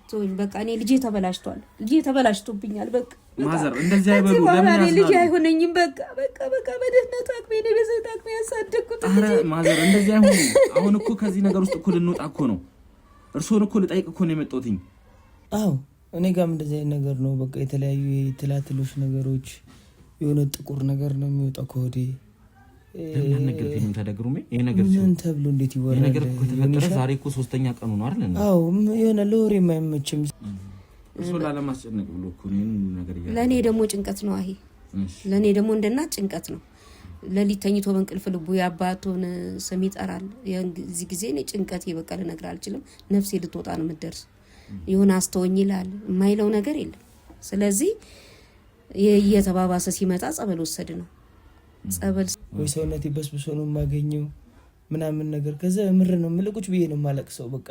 ቶኝ በቃ እኔ ልጄ ተበላሽቶብኛል በቃ ማዘር እንደዚህ አይበሉ ለምን ያስናሉ ልጄ አይሆነኝም በቃ በደህነት አቅሜ ነው በዘይት አቅሜ ያሳደግኩት አረ ማዘር እንደዚህ አይሆኑ አሁን እኮ ከዚህ ነገር ውስጥ እኮ ልንወጣ እኮ ነው እርሶን እኮ ልጠይቅ እኮ ነው የመጣሁትኝ አዎ እኔ ጋርም እንደዚህ አይነት ነገር ነው በቃ የተለያዩ ትላትሎች ነገሮች የሆነ ጥቁር ነገር ነው የሚወጣው ከወዴ ለምን ነገር ግን ተደግሩሜ ይሄ ነገር ምን ተብሎ እንዴት ይወራል ይሄ ነገር እኮ ተፈጠረ ዛሬ እኮ ሶስተኛ ቀኑ ነው አይደል አዎ የሆነ ለወሬ የማይመችም እሱ ላለማስጨነቅ ብሎ እኮ ነው ነገር ይያል ለኔ ደግሞ ጭንቀት ነው አይ ለኔ ደግሞ እንደና ጭንቀት ነው ለሊት ተኝቶ በእንቅልፍ ልቡ ያባቱን ስም ይጠራል የዚህ ጊዜ ነው ጭንቀት ይበቃል ነገር አልችልም ነፍሴ ልትወጣ ነው የምትደርስ ይሁን አስተወኝ ይላል የማይለው ነገር የለም ስለዚህ የተባባሰ ሲመጣ ጸበል ወሰድ ነው ጸበል ወይ ሰውነቴ በስብሶ ነው ማገኘው ምናምን ነገር ከዛ ምር ነው ምልቁጭ ብዬ ነው ማለቅሰው በቃ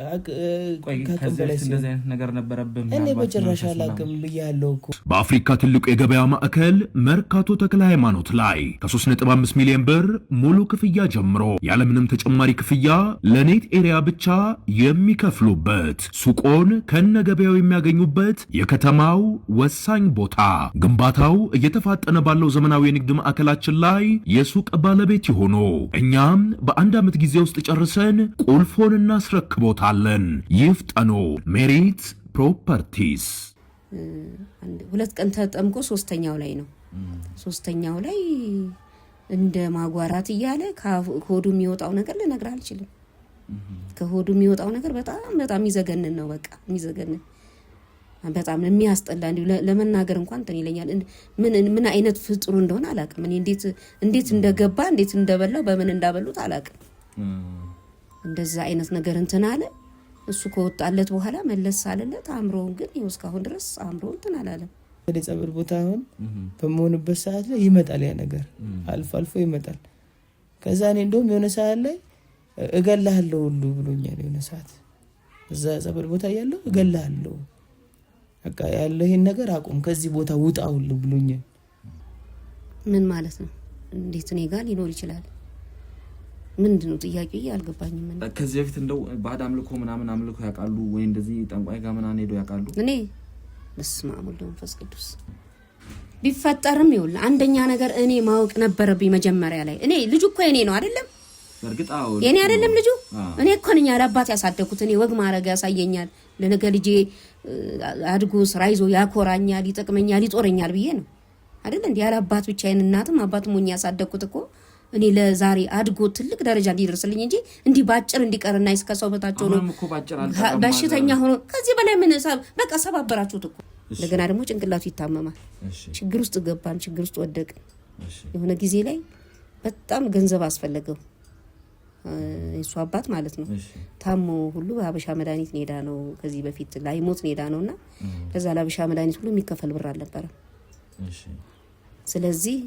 ከዚህ እንደዚህ አይነት ነገር ነበረብኝ እኔ በጭራሽ አላቅም ብያለሁ እኮ በአፍሪካ ትልቁ የገበያ ማዕከል መርካቶ ተክለ ሃይማኖት ላይ ከ3.5 ሚሊዮን ብር ሙሉ ክፍያ ጀምሮ ያለምንም ተጨማሪ ክፍያ ለኔት ኤሪያ ብቻ የሚከፍሉበት ሱቆን ከነገበያው የሚያገኙበት የከተማው ወሳኝ ቦታ ግንባታው እየተፋጠነ ባለው ዘመናዊ የንግድ ማዕከላችን ላይ የሱቅ ባለቤት ይሆኑ እኛም በአንድ ዓመት ጊዜ ውስጥ ጨርሰን ቁልፎን እናስረክቦታለን ይፍጠኑ ሜሪት ፕሮፐርቲስ ሁለት ቀን ተጠምቆ ሶስተኛው ላይ ነው ሶስተኛው ላይ እንደ ማጓራት ይያለ ከሆዱ የሚወጣው ነገር ልነግር አልችልም ከሆዱ የሚወጣው ነገር በጣም ይዘገነን ነው በቃ ይዘገነን በጣም የሚያስጠላ ለመናገር እንኳን እንትን ይለኛል ምን አይነት ፍጥሩ እንደሆነ አላቅም እኔ እንዴት እንደገባ እንዴት እንደበላው በምን እንዳበሉት አላቅም እንደዛ አይነት ነገር እንትን አለ እሱ ከወጣለት በኋላ መለስ አለለት አምሮን ግን ይወስካሁን ድረስ አምሮን እንትን አላለም ወደ ጸበል ቦታ አሁን በመሆንበት ሰዓት ላይ ይመጣል ያ ነገር አልፎ ይመጣል ከዛ እኔ እንደውም የሆነ ሰዓት ላይ እገላሃለሁ ሁሉ ብሎኛል የሆነ ሰዓት እዛ ጸበል ቦታ ያለው እገላሃለሁ በቃ ያለው ይሄን ነገር አቁም ከዚህ ቦታ ውጣ ሁሉ ብሎኛል ምን ማለት ነው እንዴት እኔ ጋር ሊኖር ይችላል ምንድነው ጥያቄው ያልገባኝም ምን ከዚህ በፊት እንደው ባድ አምልኮ ምናምን አምልኮ ያቃሉ ወይ እንደዚህ ጠንቋይ ጋር ምናምን ሄዶ ያቃሉ እኔ በስመ አብ ወወልድ ወመንፈስ ቅዱስ ቢፈጠርም ይውል አንደኛ ነገር እኔ ማወቅ ነበረብኝ መጀመሪያ ላይ እኔ ልጅ እኮ እኔ ነው አይደለም በርግጣው የኔ አይደለም ልጅ እኔ እኮ ነኝ አባቴ ያሳደኩት እኔ ወግ ማረጋ ያሳየኛል ለነገ ልጄ አድጎ ስራ ይዞ ያኮራኛል ይጠቅመኛል ይጦረኛል ብዬ ነው አይደል እንዴ ያላባት ብቻዬን እናትም አባትም ሆኜ ያሳደኩት እኮ እኔ ለዛሬ አድጎ ትልቅ ደረጃ እንዲደርስልኝ እንጂ እንዲ ባጭር እንዲቀርና እስከሰው በታቸው ነው በሽተኛ ሆኖ ከዚህ በላይ ምን በቃ ሰባበራችሁት እኮ እንደገና ደግሞ ጭንቅላቱ ይታመማል ችግር ውስጥ ገባን ችግር ውስጥ ወደቅን የሆነ ጊዜ ላይ በጣም ገንዘብ አስፈልገው እሱ አባት ማለት ነው ታሞ ሁሉ በአበሻ መድኃኒት ኔዳ ነው ከዚህ በፊት ላይ ሞት ኔዳ ነውና ለዛ ለአበሻ መድኃኒት ሁሉ የሚከፈል ብር አልነበረም ስለዚህ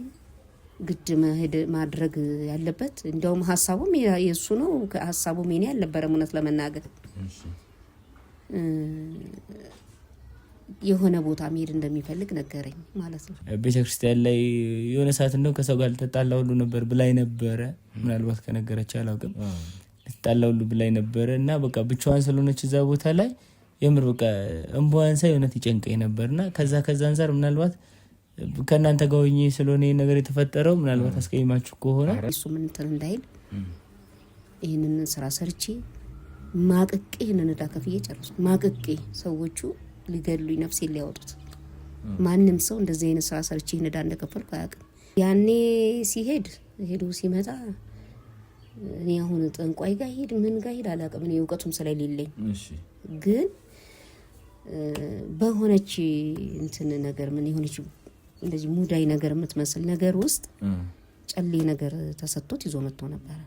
ግድ መሄድ ማድረግ ያለበት እንደውም ሐሳቡም የሱ ነው ከሐሳቡም የኔ አልነበረም እውነት ለመናገር የሆነ ቦታ መሄድ እንደሚፈልግ ነገረኝ ማለት ነው ቤተክርስቲያን ላይ የሆነ ሰዓት ነው ከሰው ጋር ተጣላው ሁሉ ነበር ብላይ ነበር ምናልባት ከነገረች አላውቅም ተጣላው ሁሉ ብላይ ነበርና በቃ ብቻዋን ስለሆነች እዛ ቦታ ላይ የምር በቃ እንቧን ሳይሆነት ይጨንቀኝ ነበርና ከዛ አንፃር ምናልባት ከናንተ ጋር ሆኜ ስለሆነ ነገር የተፈጠረው ምናልባት አስቀይማችሁ ከሆነ እሱ ምን እንትን እንዳይል ይሄንን ስራ ሰርቼ ማቅቄ ነነዳ ከፍዬ ጨርሶ ማቅቄ ሰዎቹ ሊገሉኝ ነፍሴ ሊያወጡት ማንንም ሰው እንደዚህ አይነት ስራ ሰርቼ ነዳ እንደከፈልኩ አያውቅም ያኔ ሲሄድ ሄዶ ሲመጣ እኔ አሁን ጠንቋይ ጋር ሄድ ምን ጋር ሄድ አላውቅም እኔ እውቀቱም ስለሌለኝ ግን በሆነች እንትን ነገር ምን ይሆነች እንደዚህ ሙዳይ ነገር የምትመስል ነገር ውስጥ ጨሌ ነገር ተሰጥቶት ይዞ መጥቶ ነበር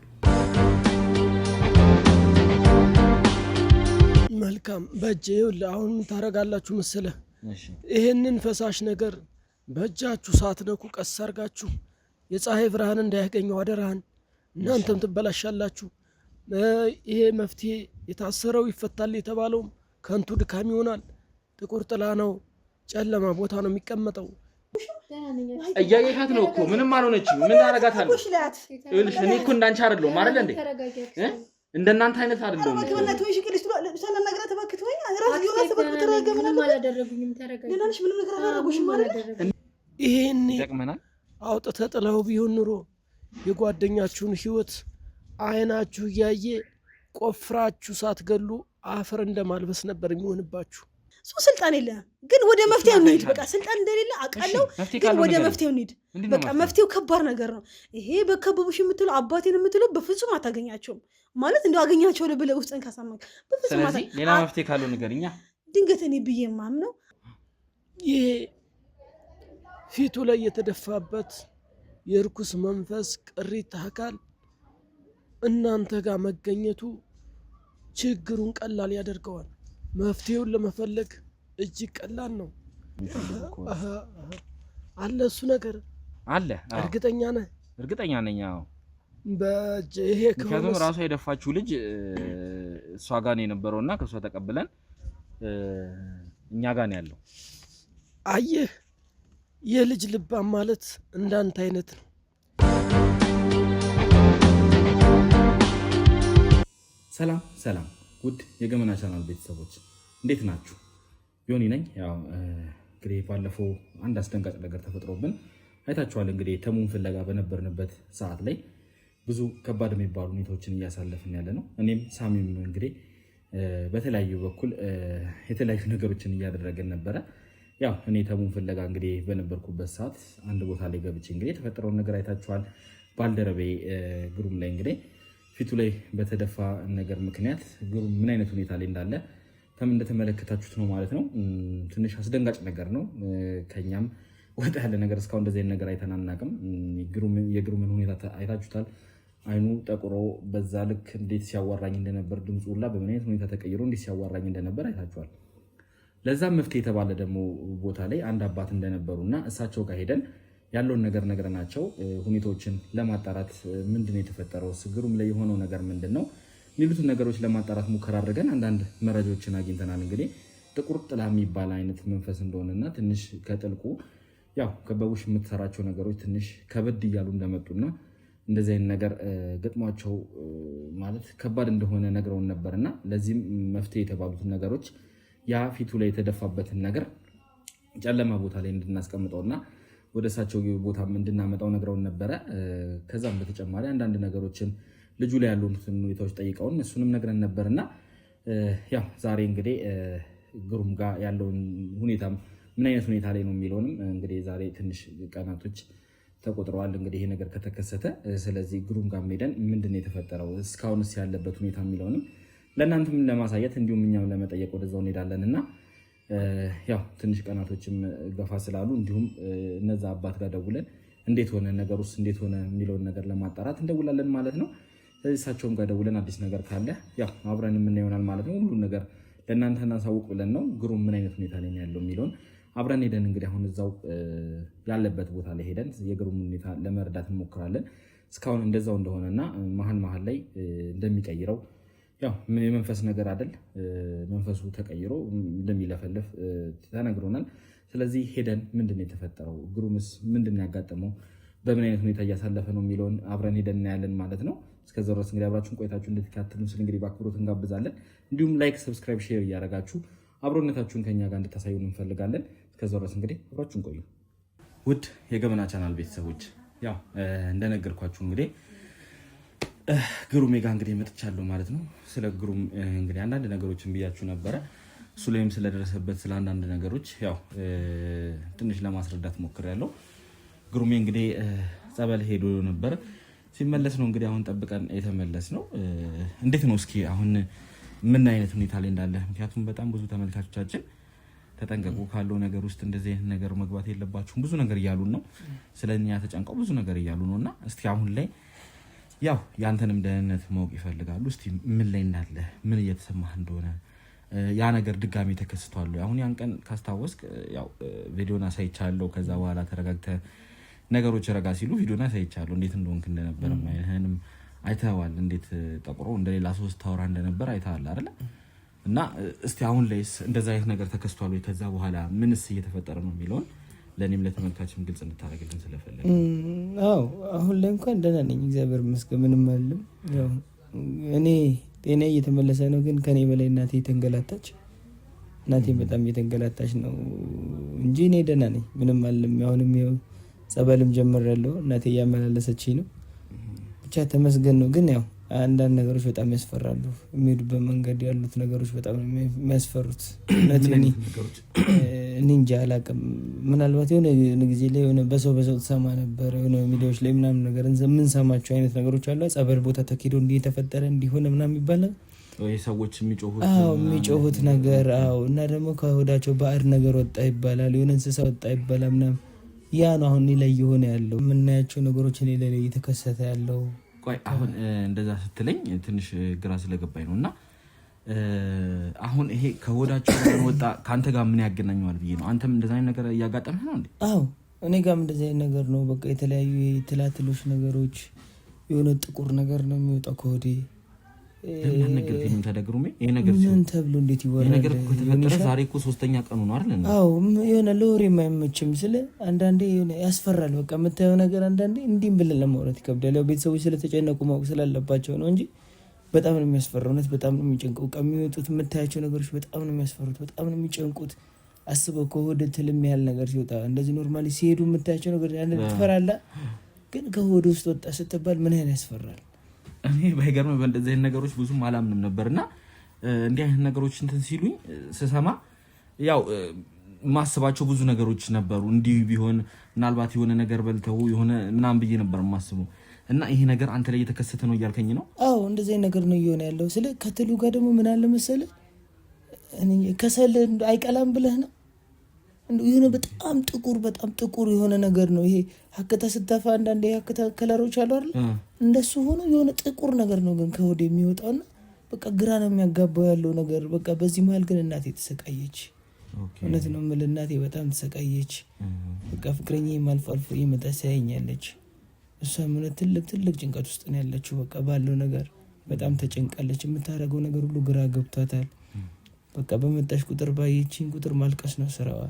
መልካም በእጄ አሁን ታረጋላችሁ መሰለ ይሄንን ፈሳሽ ነገር በእጃችሁ ሳትነኩ ቀስ አርጋችሁ የፀሐይ ብርሃን እንዳያገኘው አደራን እናንተም ትበላሻላችሁ ይሄ መፍትሄ የታሰረው ይፈታል የተባለው ከንቱ ድካም ይሆናል ጥቁር ጥላ ነው ጨለማ ቦታ ነው የሚቀመጠው እያየሻት ነው እኮ ምንም አልሆነችም ምን አረጋታለሁ እልሽ እኔ እኮ እንዳንቺ አይደለም አይደል እንዴ እንደናንተ አይነት አይደለም ሰላም ነግራት ተባክት ወይ ራስ ዮናስ ተባክት ተረጋጋ ምንም አላደረጉኝም ተረጋጋ ለናንሽ ምንም ነገር አላደረጉሽም ማለት ይሄን ይጠቅመናል አውጥተህ ጥለው ቢሆን ኑሮ የጓደኛችሁን ህይወት አይናችሁ እያየ ቆፍራችሁ ሳትገሉ አፈር እንደማልበስ ነበር የሚሆንባችሁ። ስልጣን የለም ግን ወደ መፍትሄው እንሂድ። በቃ ስልጣን እንደሌለ አውቃለሁ ግን ወደ መፍትሄው እንሂድ። በቃ መፍትሄው ከባድ ነገር ነው። ይሄ በከበቡሽ የምትለው አባቴን የምትለው በፍጹም አታገኛቸውም ማለት እንደው አገኛቸው ለብለህ ውስጥን ካሳመንክ በፍጹም ስለዚህ ሌላ መፍትሄ ካለው ንገሪኛ። ድንገት እኔ ብዬ ማምነው ይሄ ፊቱ ላይ የተደፋበት የርኩስ መንፈስ ቅሪት አካል እናንተ ጋር መገኘቱ ችግሩን ቀላል ያደርገዋል። መፍትሄውን ለመፈለግ እጅግ ቀላል ነው። አለ እሱ ነገር አለ። እርግጠኛ ነህ? እርግጠኛ ነኝ። አዎ በይሄ ምክንያቱም ራሷ የደፋችው ልጅ እሷ ጋር ነው የነበረውና ከሷ ተቀብለን እኛ ጋር ነው ያለው። አየህ የልጅ ልባም ማለት እንዳንተ አይነት ነው። ሰላም ሰላም ውድ የገመና ቻናል ቤተሰቦች እንዴት ናችሁ? ዮኒ ነኝ። ያው እንግዲህ ባለፈው አንድ አስደንጋጭ ነገር ተፈጥሮብን አይታችኋል። እንግዲህ ተሙን ፍለጋ በነበርንበት ሰዓት ላይ ብዙ ከባድ የሚባሉ ሁኔታዎችን እያሳለፍን ያለ ነው። እኔም ሳሚም እንግዲህ በተለያዩ በኩል የተለያዩ ነገሮችን እያደረገን ነበረ። ያው እኔ ተሙን ፍለጋ እንግዲህ በነበርኩበት ሰዓት አንድ ቦታ ላይ ገብቼ እንግዲህ የተፈጠረውን ነገር አይታችኋል። ባልደረቤ ግሩም ላይ እንግዲህ ፊቱ ላይ በተደፋ ነገር ምክንያት ግሩም ምን አይነት ሁኔታ ላይ እንዳለ እንደተመለከታችሁት ነው ማለት ነው። ትንሽ አስደንጋጭ ነገር ነው። ከኛም ወጣ ያለ ነገር እስካሁን እንደዚህ አይነት ነገር አይተን አናውቅም። የግሩምን ሁኔታ አይታችሁታል። አይኑ ጠቁሮ በዛ ልክ እንዴት ሲያዋራኝ እንደነበር ድምፁ ሁላ በምን አይነት ሁኔታ ተቀይሮ እንዴት ሲያዋራኝ እንደነበር አይታችኋል። ለዛም መፍትሄ የተባለ ደግሞ ቦታ ላይ አንድ አባት እንደነበሩና እሳቸው ጋር ሄደን ያለውን ነገር ነግረናቸው ሁኔታዎችን ለማጣራት ምንድነው የተፈጠረው ግሩም ላይ የሆነው ነገር ምንድነው የሚሉትን ነገሮች ለማጣራት ሙከራ አድርገን አንዳንድ መረጃዎችን አግኝተናል። እንግዲህ ጥቁር ጥላ የሚባል አይነት መንፈስ እንደሆነና ትንሽ ከጥልቁ ያው ከበቡሽ የምትሰራቸው ነገሮች ትንሽ ከበድ እያሉ እንደመጡና እንደዚህ አይነት ነገር ገጥሟቸው ማለት ከባድ እንደሆነ ነግረውን ነበርና ለዚህም መፍትሄ የተባሉትን ነገሮች ያ ፊቱ ላይ የተደፋበትን ነገር ጨለማ ቦታ ላይ እንድናስቀምጠውና ወደ እሳቸው ቦታ እንድናመጣው ነግረውን ነበረ። ከዛም በተጨማሪ አንዳንድ ነገሮችን ልጁ ላይ ያሉትን ሁኔታዎች ጠይቀውን እሱንም ነግረን ነበርና ያው ዛሬ እንግዲህ ግሩም ጋር ያለውን ሁኔታም ምን አይነት ሁኔታ ላይ ነው የሚለውንም እንግዲህ ዛሬ ትንሽ ቀናቶች ተቆጥረዋል እንግዲህ ይሄ ነገር ከተከሰተ። ስለዚህ ግሩም ጋር ሄደን ምንድነው የተፈጠረው እስካሁንስ ያለበት ሁኔታ የሚለውንም ለእናንተም ለማሳየት እንዲሁም እኛም ለመጠየቅ ወደዛው እንሄዳለንና ያው ትንሽ ቀናቶችም ገፋ ስላሉ እንዲሁም እነዛ አባት ጋር ደውለን እንዴት ሆነ ነገሩስ እንዴት ሆነ የሚለውን ነገር ለማጣራት እንደውላለን ማለት ነው። ስለዚህ እሳቸውም ጋር ደውለን አዲስ ነገር ካለ ያው አብረን የምናየው ይሆናል ማለት ነው። ሁሉን ነገር ለእናንተ እናሳውቅ ብለን ነው። ግሩም ምን አይነት ሁኔታ ላይ ያለው የሚለውን አብረን ሄደን እንግዲህ አሁን እዛው ያለበት ቦታ ላይ ሄደን የግሩም ሁኔታ ለመረዳት እንሞክራለን። እስካሁን እንደዛው እንደሆነና መሀል ላይ እንደሚቀይረው ያው የመንፈስ ነገር አይደል መንፈሱ ተቀይሮ እንደሚለፈልፍ ተነግሮናል። ስለዚህ ሄደን ምንድነው የተፈጠረው ግሩምስ ምንድነው ያጋጠመው በምን አይነት ሁኔታ እያሳለፈ ነው የሚለውን አብረን ሄደን እናያለን ማለት ነው። እስከዛው ድረስ እንግዲህ አብራችሁን ቆይታችሁ እንድትከታተሉን ስለ እንግዲህ በአክብሮት እንጋብዛለን። እንዲሁም ላይክ፣ ሰብስክራይብ፣ ሼር እያደረጋችሁ አብሮነታችሁን ከኛ ጋር እንድታሳዩን እንፈልጋለን። እስከዛው ድረስ እንግዲህ አብራችሁን ቆዩ። ውድ የገመና ቻናል ቤተሰቦች ያው እንደነገርኳችሁ እንግዲህ ግሩሜ ጋር እንግዲህ መጥቻለሁ ማለት ነው። ስለ ግሩም እንግዲህ አንዳንድ ነገሮችን ብያችሁ ነበረ። እሱ ላይም ስለደረሰበት ስለ አንዳንድ ነገሮች ያው ትንሽ ለማስረዳት ሞክሬያለሁ። ግሩሜ እንግዲህ ጸበል ሄዶ ነበር ሲመለስ ነው እንግዲህ አሁን ጠብቀን የተመለስ ነው። እንዴት ነው እስኪ አሁን ምን አይነት ሁኔታ ላይ እንዳለ? ምክንያቱም በጣም ብዙ ተመልካቾቻችን ተጠንቀቁ ካለው ነገር ውስጥ እንደዚህ አይነት ነገር መግባት የለባችሁም ብዙ ነገር እያሉን ነው። ስለኛ ተጨንቀው ብዙ ነገር እያሉ ነውና እስቲ አሁን ላይ ያው ያንተንም ደህንነት ማወቅ ይፈልጋሉ። እስቲ ምን ላይ እንዳለ ምን እየተሰማህ እንደሆነ ያ ነገር ድጋሚ ተከስቷል። አሁን ያን ቀን ካስታወስክ ያው ቪዲዮና ሳይቻለው ከዛ በኋላ ተረጋግተህ ነገሮች ረጋ ሲሉ ቪዲዮና ሳይቻለው እንዴት እንደሆንክ እንደነበር ማይነህንም አይተዋል። እንዴት ጠቁሮ እንደሌላ ሰው ታወራ እንደነበር አይተዋል አይደል? እና እስቲ አሁን ላይስ እንደዛ አይነት ነገር ተከስቷል ወይ ከዛ በኋላ ምንስ እየተፈጠረ ነው የሚለውን ለኔም ለተመልካችም ግልጽ እንድታረጋግልን ስለፈለገ። አዎ አሁን ላይ እንኳን ደህና ነኝ እግዚአብሔር ይመስገን ምንም አይደለም። ያው እኔ ጤና እየተመለሰ ነው። ግን ከኔ በላይ እናቴ ተንገላታች። እናቴ በጣም እየተንገላታች ነው እንጂ እኔ ደህና ነኝ፣ ምንም አለም። አሁንም ይኸው ጸበልም ጀምሬያለሁ። እናቴ እያመላለሰችኝ ነው። ብቻ ተመስገን ነው። ግን ያው አንዳንድ ነገሮች በጣም ያስፈራሉ። የሚሄዱበት መንገድ ያሉት ነገሮች በጣም የሚያስፈሩት። እኔ እንጃ አላውቅም። ምናልባት የሆነ ጊዜ ላይ የሆነ በሰው ትሰማ ነበር የሆነ ሚዲያዎች ላይ ምናምን ነገር የምንሰማቸው አይነት ነገሮች አሉ። ጸበል ቦታ ተኪዶ እንዲህ የተፈጠረ እንዲሆነ ምናምን ይባላል ሰዎች የሚጮሁት ነገር። እና ደግሞ ከሆዳቸው ባዕድ ነገር ወጣ ይባላል፣ የሆነ እንስሳ ወጣ ይባላል ምናምን። ያ ነው አሁን ላይ እየሆነ ያለው የምናያቸው ነገሮች እኔ ላይ እየተከሰተ ያለው። ቆይ አሁን እንደዛ ስትለኝ ትንሽ ግራ ስለገባኝ ነው። እና አሁን ይሄ ከሆዳቸው ወጣ ከአንተ ጋር ምን ያገናኘዋል ብዬ ነው። አንተም እንደዛ አይነት ነገር እያጋጠመህ ነው እንዴ? አዎ እኔ ጋርም እንደዛ አይነት ነገር ነው። በቃ የተለያዩ ትላትሎች ነገሮች፣ የሆነ ጥቁር ነገር ነው የሚወጣው ከሆዴ። ነገር ምን ተደግሩም ይሄ ነገር ምን ተብሎ እንዴት ይወራል? ነገር ከተፈጠረ ዛሬ እኮ 3ኛ ቀኑ ነው አይደል? አዎ የሆነ ለወሬ የማይመችም ስለ አንዳንዴ የሆነ ያስፈራል። በቃ የምታየው ነገር አንዳንዴ እንዲህም ብለን ለማውራት ይከብዳል። ያው ቤተሰቦች ስለተጨነቁ ማወቅ ስላለባቸው ነው እንጂ በጣም ነው የሚያስፈራው። እውነት በጣም ነው የሚጨንቀው። በቃ የሚወጡት የምታያቸው ነገሮች በጣም ነው የሚያስፈሩት፣ በጣም ነው የሚጨንቁት። አስበው ከሆድ ትልም ያህል ነገር ሲወጣ እንደዚህ ኖርማሊ ሲሄዱ የምታያቸው ነገር ትፈራለህ። ግን ከሆድ ውስጥ ወጣ ስትባል ምን ያህል ያስፈራል። እኔ ባይገርም በእንደዚህ አይነት ነገሮች ብዙም አላምንም ነበርና እንዲህ አይነት ነገሮች እንትን ሲሉኝ ስሰማ ያው ማስባቸው ብዙ ነገሮች ነበሩ። እንዲህ ቢሆን ምናልባት የሆነ ነገር በልተው የሆነ ምናምን ብዬ ነበር የማስበው። እና ይሄ ነገር አንተ ላይ እየተከሰተ ነው እያልከኝ ነው? አዎ እንደዚህ ነገር ነው እየሆነ ያለው። ስለ ከትሉ ጋር ደግሞ ምን አለ መሰለህ ከሰል አይቀላም ብለህ ነው የሆነ በጣም ጥቁር የሆነ ነገር ነው ይሄ። ሀከታ ስታፋ አንዳንዴ ሀከታ ከለሮች አሉ አይደል? እንደሱ ሆኖ የሆነ ጥቁር ነገር ነው ግን ከሆድ የሚወጣውና በቃ ግራ ነው የሚያጋባው ያለው ነገር። በቃ በዚህ መሀል ግን እናቴ ተሰቃየች። እውነት ነው የምልህ እናቴ በጣም ተሰቃየች። በቃ ፍቅረኛዬም አልፎ አልፎ እየመጣች ታየኛለች። እሷም ሆነ ትልቅ ጭንቀት ውስጥ ነው ያለችው። በቃ ባለው ነገር በጣም ተጨንቃለች። የምታደርገው ነገር ሁሉ ግራ ገብቷታል። በቃ በመጣሽ ቁጥር ባየችኝ ቁጥር ማልቀስ ነው ስራዋ።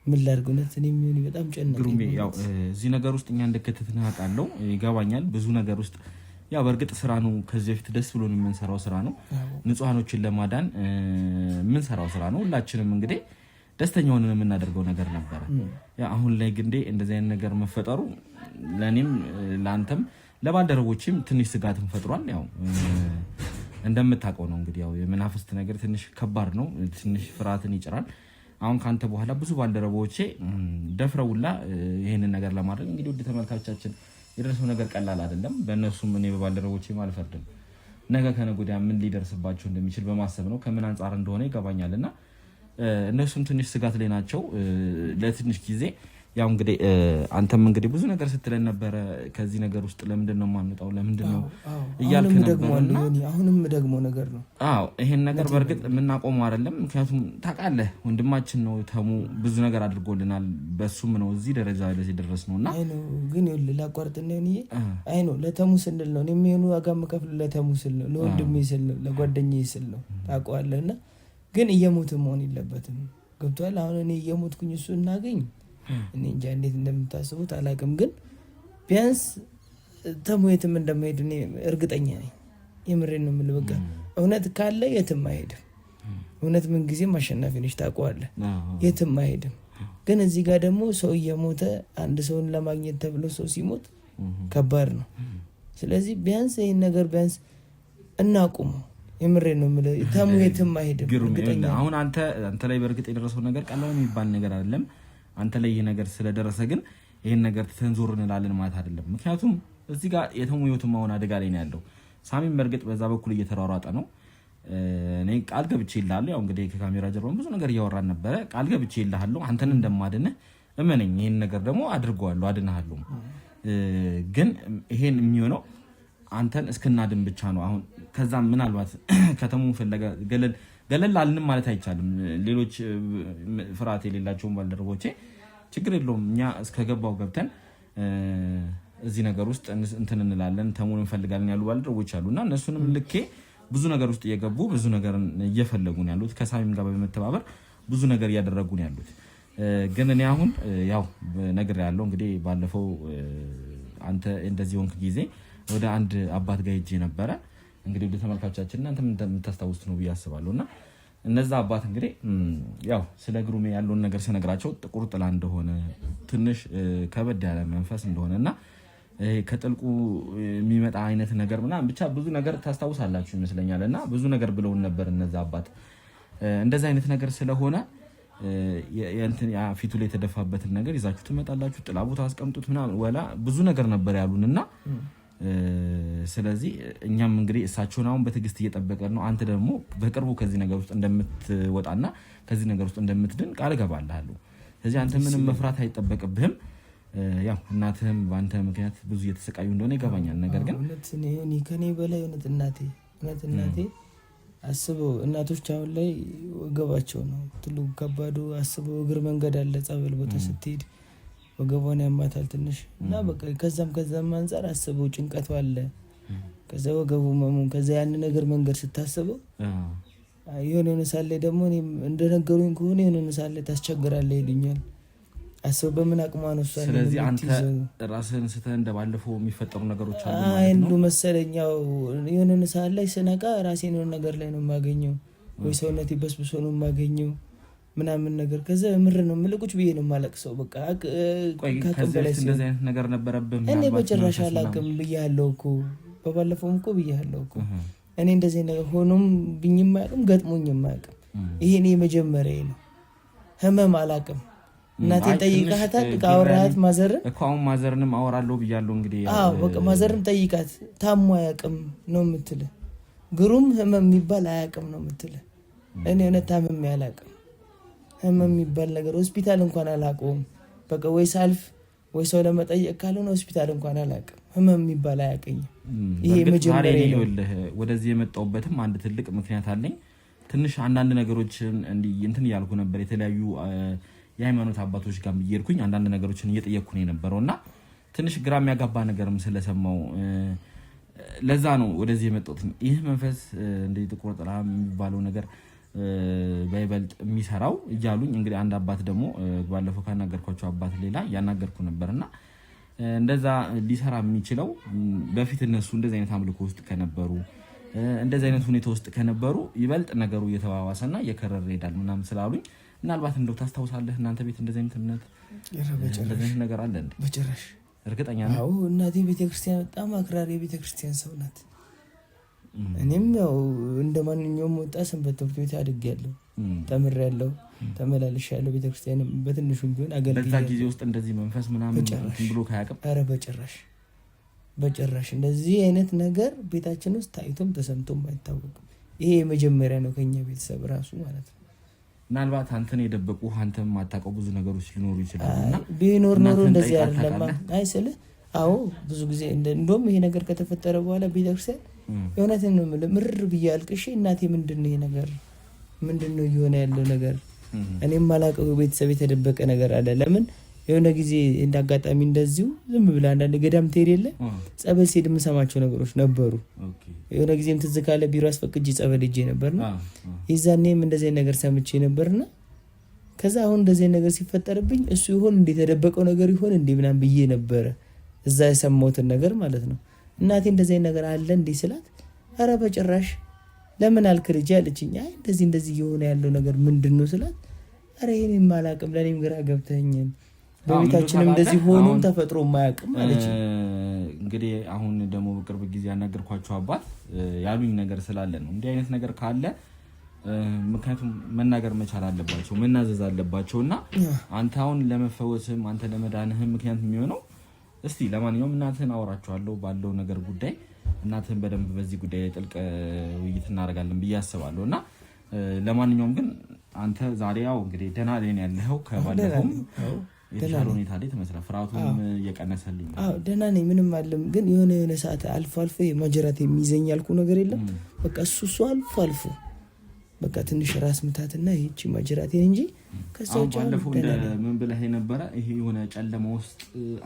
ምን ላድርግ? እውነት እኔም ምን በጣም ጨነቀኝ። ያው እዚህ ነገር ውስጥ እኛ እንደከተትን አውቃለሁ፣ ይገባኛል። ብዙ ነገር ውስጥ ያው በእርግጥ ስራ ነው። ከዚህ በፊት ደስ ብሎን የምንሰራው ስራ ነው። ንጹሃኖችን ለማዳን የምንሰራው ስራ ነው። ሁላችንም እንግዲህ ደስተኛ ሆነን የምናደርገው ነገር ነበረ። ያው አሁን ላይ ግን እንደዚህ አይነት ነገር መፈጠሩ ለኔም ለአንተም ለባልደረቦችም ትንሽ ስጋትን ፈጥሯል። ያው እንደምታውቀው ነው እንግዲህ ያው የመናፍስት ነገር ትንሽ ከባድ ነው። ትንሽ ፍርሃትን ይጭራል። አሁን ካንተ በኋላ ብዙ ባልደረቦቼ ደፍረውላ ይሄንን ነገር ለማድረግ እንግዲህ ውድ ተመልካቾቻችን የደረሰው ነገር ቀላል አይደለም። በእነሱም እኔ በባልደረቦቼ አልፈርድም። ነገ ከነገ ወዲያ ምን ሊደርስባቸው እንደሚችል በማሰብ ነው። ከምን አንጻር እንደሆነ ይገባኛልና እነሱም ትንሽ ስጋት ላይ ናቸው ለትንሽ ጊዜ። ያው እንግዲህ አንተም እንግዲህ ብዙ ነገር ስትለን ነበረ። ከዚህ ነገር ውስጥ ለምንድን ነው የማንወጣው ለምንድን ነው እያልክ ነበርና አሁንም ደግሞ ነገር ነው። አዎ ይሄን ነገር በእርግጥ የምናቆመው አይደለም። ምክንያቱም ታውቃለህ ወንድማችን ነው ተሙ ብዙ ነገር አድርጎልናል። በሱም ነው እዚህ ደረጃ ላይ ደረስ ነውና አይ ነው ግን ላቋርጥ እንደኔ አይ ነው ለተሙ ስንል ነው የሚሆኑ ዋጋ መከፍል ለተሙ ስል ነው ለወንድሜ ስል ነው ለጓደኛዬ ስል ነው ታውቀዋለህና ግን እየሞት መሆን የለበትም። ገብቷል? አሁን እኔ እየሞትኩኝ እሱ እናገኝ እኔ እንጃ እንዴት እንደምታስቡት አላውቅም። ግን ቢያንስ ተሙ የትም እንደማይሄድ እኔ እርግጠኛ ነኝ። የምሬን ነው የምልህ። በቃ እውነት ካለ የትም አይሄድም። እውነት ምን ጊዜም አሸናፊ ነች ታውቀዋለህ። የትም አይሄድም። ግን እዚህ ጋር ደግሞ ሰው እየሞተ አንድ ሰውን ለማግኘት ተብሎ ሰው ሲሞት ከባድ ነው። ስለዚህ ቢያንስ ይህን ነገር ቢያንስ እናቁመው። የምሬን ነው የምልህ። ተሙ የትም አይሄድም። አሁን አንተ ላይ በእርግጥ የደረሰው ነገር ቀላል የሚባል ነገር አይደለም። አንተ ላይ ይሄ ነገር ስለደረሰ ግን ይሄን ነገር ተንዞር እንላለን ማለት አይደለም። ምክንያቱም እዚህ ጋር የተሙ ህይወቱም አሁን አደጋ ላይ ነው ያለው። ሳሚም በእርግጥ በዛ በኩል እየተሯሯጠ ነው። እኔ ቃል ገብቼ ይልሃለሁ። ያው እንግዲህ ከካሜራ ጀርባ ብዙ ነገር እያወራን ነበረ። ቃል ገብቼ ይልሃለሁ አንተን እንደማድንህ እመነኝ። ይሄን ነገር ደግሞ አድርገዋለሁ፣ አድንሃለሁ። ግን ይሄን የሚሆነው አንተን እስክናድን ብቻ ነው። አሁን ከዛ ምናልባት ከተሙን ፈለገ ገለል አልንም ማለት አይቻልም። ሌሎች ፍርሃት የሌላቸውን ባልደረቦቼ ችግር የለውም እኛ እስከገባው ገብተን እዚህ ነገር ውስጥ እንትን እንላለን ተሙን እንፈልጋለን ያሉ ባልደረቦች አሉና እነሱንም ልኬ ብዙ ነገር ውስጥ እየገቡ ብዙ ነገር እየፈለጉ ነው ያሉት። ከሳሚም ጋር በመተባበር ብዙ ነገር እያደረጉ ነው ያሉት። ግን እኔ አሁን ያው ነገር ያለው እንግዲህ ባለፈው አንተ እንደዚህ ሆንክ ጊዜ ወደ አንድ አባት ጋር ሄጄ ነበረ። እንግዲህ ወደ ተመልካቾቻችን እናንተም እንደምታስታውሱት ነው ብዬ አስባለሁና እነዛ አባት እንግዲህ ያው ስለ ግሩሜ ያለውን ነገር ሲነግራቸው ጥቁር ጥላ እንደሆነ ትንሽ ከበድ ያለ መንፈስ እንደሆነና ከጥልቁ የሚመጣ አይነት ነገር ምናምን ብቻ ብዙ ነገር ታስታውሳላችሁ ይመስለኛልና ብዙ ነገር ብለውን ነበር እነዛ አባት እንደዛ አይነት ነገር ስለሆነ የእንትን ያ ፊቱ ላይ የተደፋበትን ነገር ይዛችሁ ትመጣላችሁ ጥላ ቦታ አስቀምጡት ምናምን ወላ ብዙ ነገር ነበር ያሉንና ስለዚህ እኛም እንግዲህ እሳቸውን አሁን በትግስት እየጠበቀን ነው አንተ ደግሞ በቅርቡ ከዚህ ነገር ውስጥ እንደምትወጣና ከዚህ ነገር ውስጥ እንደምትድን ቃል ገባልሃለሁ ስለዚህ አንተ ምንም መፍራት አይጠበቅብህም ያው እናትህም በአንተ ምክንያት ብዙ እየተሰቃዩ እንደሆነ ይገባኛል ነገር ግን እኔ ከኔ በላይ እናቴ አስበው እናቶች አሁን ላይ ወገባቸው ነው ትሉ ከባዱ አስበው እግር መንገድ አለ ጸበል ቦታ ስትሄድ ወገቧን ያማታል ትንሽ እና በቃ ከዛም አንፃር አስበው ጭንቀቱ አለ ከዛ ወገቡ መሙን ከዛ ያን ነገር መንገድ ስታስበው የሆነ ሳለ ደግሞ እኔ እንደነገሩኝ ከሆነ የሆነ ሳለ ታስቸግራለህ ይሉኛል አስበው በምን አቅሟ ነው እሷ ስለዚህ አንተ ራስህን ስተህ እንደባለፈው የሚፈጠሩ ነገሮች አሉ ማለት ነው አይንዱ መሰለኛው የሆነ ሳለ ስነቃ ራሴን የሆነ ነገር ላይ ነው የማገኘው ወይ ሰውነቴ በስብሶ ነው የማገኘው ምናምን ነገር ከዛ ምር ነው ምልቁጭ ብዬ ነው ማለቅሰው በቃ ከዚህ እንደዚህ አይነት ነገር ነበረብህ እኔ በጭራሽ አላቅም ብያለሁ እኮ በባለፈውም እኮ ብያለሁ እኮ እኔ እንደዚህ ነገር ሆኖም ብኝም አያቅም ገጥሞኝም አያቅም ይሄ እኔ መጀመሪያ ነው ህመም አላቅም እናቴን ጠይቃታል ካወራሃት ማዘርን እኮ አሁን ማዘርንም አወራለሁ ብያለሁ እንግዲህ በቃ ማዘርን ጠይቃት ታሞ አያቅም ነው የምትልህ ግሩም ህመም የሚባል አያቅም ነው የምትልህ እኔ እውነት ታምሜ አላቅም ህመም የሚባል ነገር ሆስፒታል እንኳን አላውቀውም በቃ ወይ ሳልፍ ወይ ሰው ለመጠየቅ ካልሆነ ሆስፒታል እንኳን አላውቅም ህመም የሚባል አያውቀኝም ይሄ መጀመሪያ ነው ወደዚህ የመጣሁበትም አንድ ትልቅ ምክንያት አለኝ ትንሽ አንዳንድ ነገሮችን እንትን ያልኩ ነበር የተለያዩ የሃይማኖት አባቶች ጋር እየሄድኩኝ አንዳንድ ነገሮችን እየጠየቅኩ ነው የነበረውና ትንሽ ግራ የሚያጋባ ነገርም ስለሰማው ለዛ ነው ወደዚህ የመጣሁት ይሄ መንፈስ እንደ ጥቁር ጥላ የሚባለው ነገር በይበልጥ የሚሰራው እያሉኝ እንግዲህ አንድ አባት ደግሞ ባለፈው ካናገርኳቸው አባት ሌላ ያናገርኩ ነበርና እንደዛ ሊሰራ የሚችለው በፊት እነሱ እንደዚህ አይነት አምልኮ ውስጥ ከነበሩ እንደዚህ አይነት ሁኔታ ውስጥ ከነበሩ ይበልጥ ነገሩ እየተባባሰና እየከረረ ይሄዳል ምናምን ስላሉኝ ምናልባት እንደው ታስታውሳለህ እናንተ ቤት እንደዚህ አይነት እምነት እንደዚህ አይነት ነገር አለ እንዴ በጭራሽ እርግጠኛ ነኝ አዎ እናቴ ቤተክርስቲያን በጣም አክራሪ ቤተክርስቲያን ሰው ናት እኔም ያው እንደማንኛውም ወጣት ሰንበት ትምህርት ቤት አድጌያለሁ ተምሬያለሁ ተመላልሻለሁ ቤተክርስቲያን በትንሹም ቢሆን አገልግሎት በዛ ጊዜ ውስጥ እንደዚህ መንፈስ ምናምን ብሎ ካያቀም ኧረ በጭራሽ እንደዚህ አይነት ነገር ቤታችን ውስጥ ታይቶም ተሰምቶም አይታወቅም ይሄ መጀመሪያ ነው ከኛ ቤተሰብ ራሱ ማለት ነው ምናልባት አንተን የደበቁ አንተም ማታውቀው ብዙ ነገሮች ሊኖሩ ይችላሉና ቢኖር ኖሮ እንደዚህ አይደለም አይስልህ አዎ ብዙ ጊዜ እንደውም ይሄ ነገር ከተፈጠረ በኋላ ቤተክርስቲያን የሆነትን ነው ምርር ብዬ አልቅሼ እናቴ ምንድነው ይሄ ነገር ምንድነው እየሆነ ያለው ነገር እኔም ማላውቀው ቤተሰብ የተደበቀ ነገር አለ ለምን የሆነ ጊዜ እንዳጋጣሚ እንደዚሁ ዝም ብላ አንዳንድ ገዳም ትሄድ የለ ጸበል ሲሄድ የምሰማቸው ነገሮች ነበሩ የሆነ ጊዜም ትዝ ካለ ቢሮ አስፈቅጄ ጸበል ሄጄ ነበርና የዛኔም እንደዚህ ነገር ሰምቼ ነበርና ከዛ አሁን እንደዚህ ነገር ሲፈጠርብኝ እሱ ይሆን እንደ ተደበቀው ነገር ይሆን እንደ ምናምን ብዬ ነበር እዛ የሰማሁትን ነገር ማለት ነው እናቴ እንደዚህ ነገር አለ እንዴ ስላት ኧረ በጭራሽ ለምን አልክርጂ አለችኝ አይ እንደዚህ እየሆነ ያለው ነገር ምንድነው ስላት ኧረ ይሄን ማላቅም ለኔም ግራ ገብተኛል በቤታችንም እንደዚህ ሆኖ ተፈጥሮ ማያቅም አለችኝ እንግዲህ አሁን ደግሞ በቅርብ ጊዜ ያናገርኳቸው አባት ያሉኝ ነገር ስላለ ነው እንዲህ አይነት ነገር ካለ ምክንያቱም መናገር መቻል አለባቸው መናዘዝ አለባቸውና አንተ አሁን ለመፈወስም አንተ ለመዳንህም ምክንያት የሚሆነው እስቲ ለማንኛውም እናትህን አወራቸዋለሁ ባለው ነገር ጉዳይ እናትህን በደንብ በዚህ ጉዳይ ጥልቅ ውይይት እናደርጋለን ብዬ አስባለሁና ለማንኛውም ግን አንተ ዛሬ ያው እንግዲህ ደህና ላይ ነው ያለኸው ከባለፈውም የተሻለ ሁኔታ ላይ ተመስላ ፍራቱም እየቀነሰልኝ አዎ ደህና ነኝ ምንም አይደለም ግን የሆነ ሰዓት አልፎ ማጀራት የሚይዘኝ ያልኩ ነገር የለም በቃ እሱ አልፎ በቃ ትንሽ ራስ ምታትና ይህቺ ማጀራቴን እንጂ ከሰው ባለፈው ምን ብለህ ነበረ ይሄ የሆነ ጨለማ ውስጥ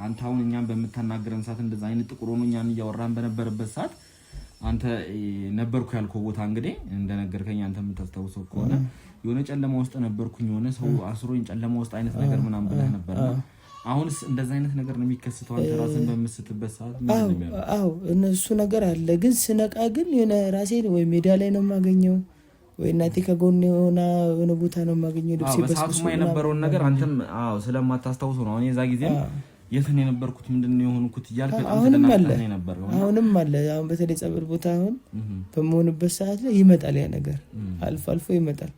አንተ አሁን እኛን በመተናገረን ሰዓት እንደዛ አይነት ጥቁር ሆኖ እኛን እያወራን በነበረበት ሰዓት አንተ ነበርኩ ያልከው ቦታ እንግዲህ እንደነገርከኝ አንተ የምታስታውሰው ከሆነ የሆነ ጨለማ ውስጥ ነበርኩኝ የሆነ ሰው አስሮኝ ጨለማ ውስጥ አይነት ነገር ምናምን ብለህ ነበርና አሁንስ እንደዛ አይነት ነገር ነው የሚከሰተው? አንተ ራስን በምስትበት ሰዓት ምንድን ነው የሚያደርገው? አዎ እነሱ ነገር አለ። ግን ስነቃ ግን የሆነ ራሴን ወይ ሜዳ ላይ ነው የማገኘው ወይ እናቴ ከጎን የሆነ ቦታ ነው የማገኘው። ልብሴ በሰዓቱማ የነበረውን ነገር አንተም ስለማታስታውሰው ነው። አሁን የዛ ጊዜም የት ነው የነበርኩት ምንድን ነው የሆንኩት እያልክ በጣም ተደናግጠህ ነው የነበረው። አሁንም አለ። አሁን በተለይ ጸበል ቦታ አሁን በመሆንበት ሰዓት ላይ ይመጣል ያ ነገር፣ አልፎ አልፎ ይመጣል።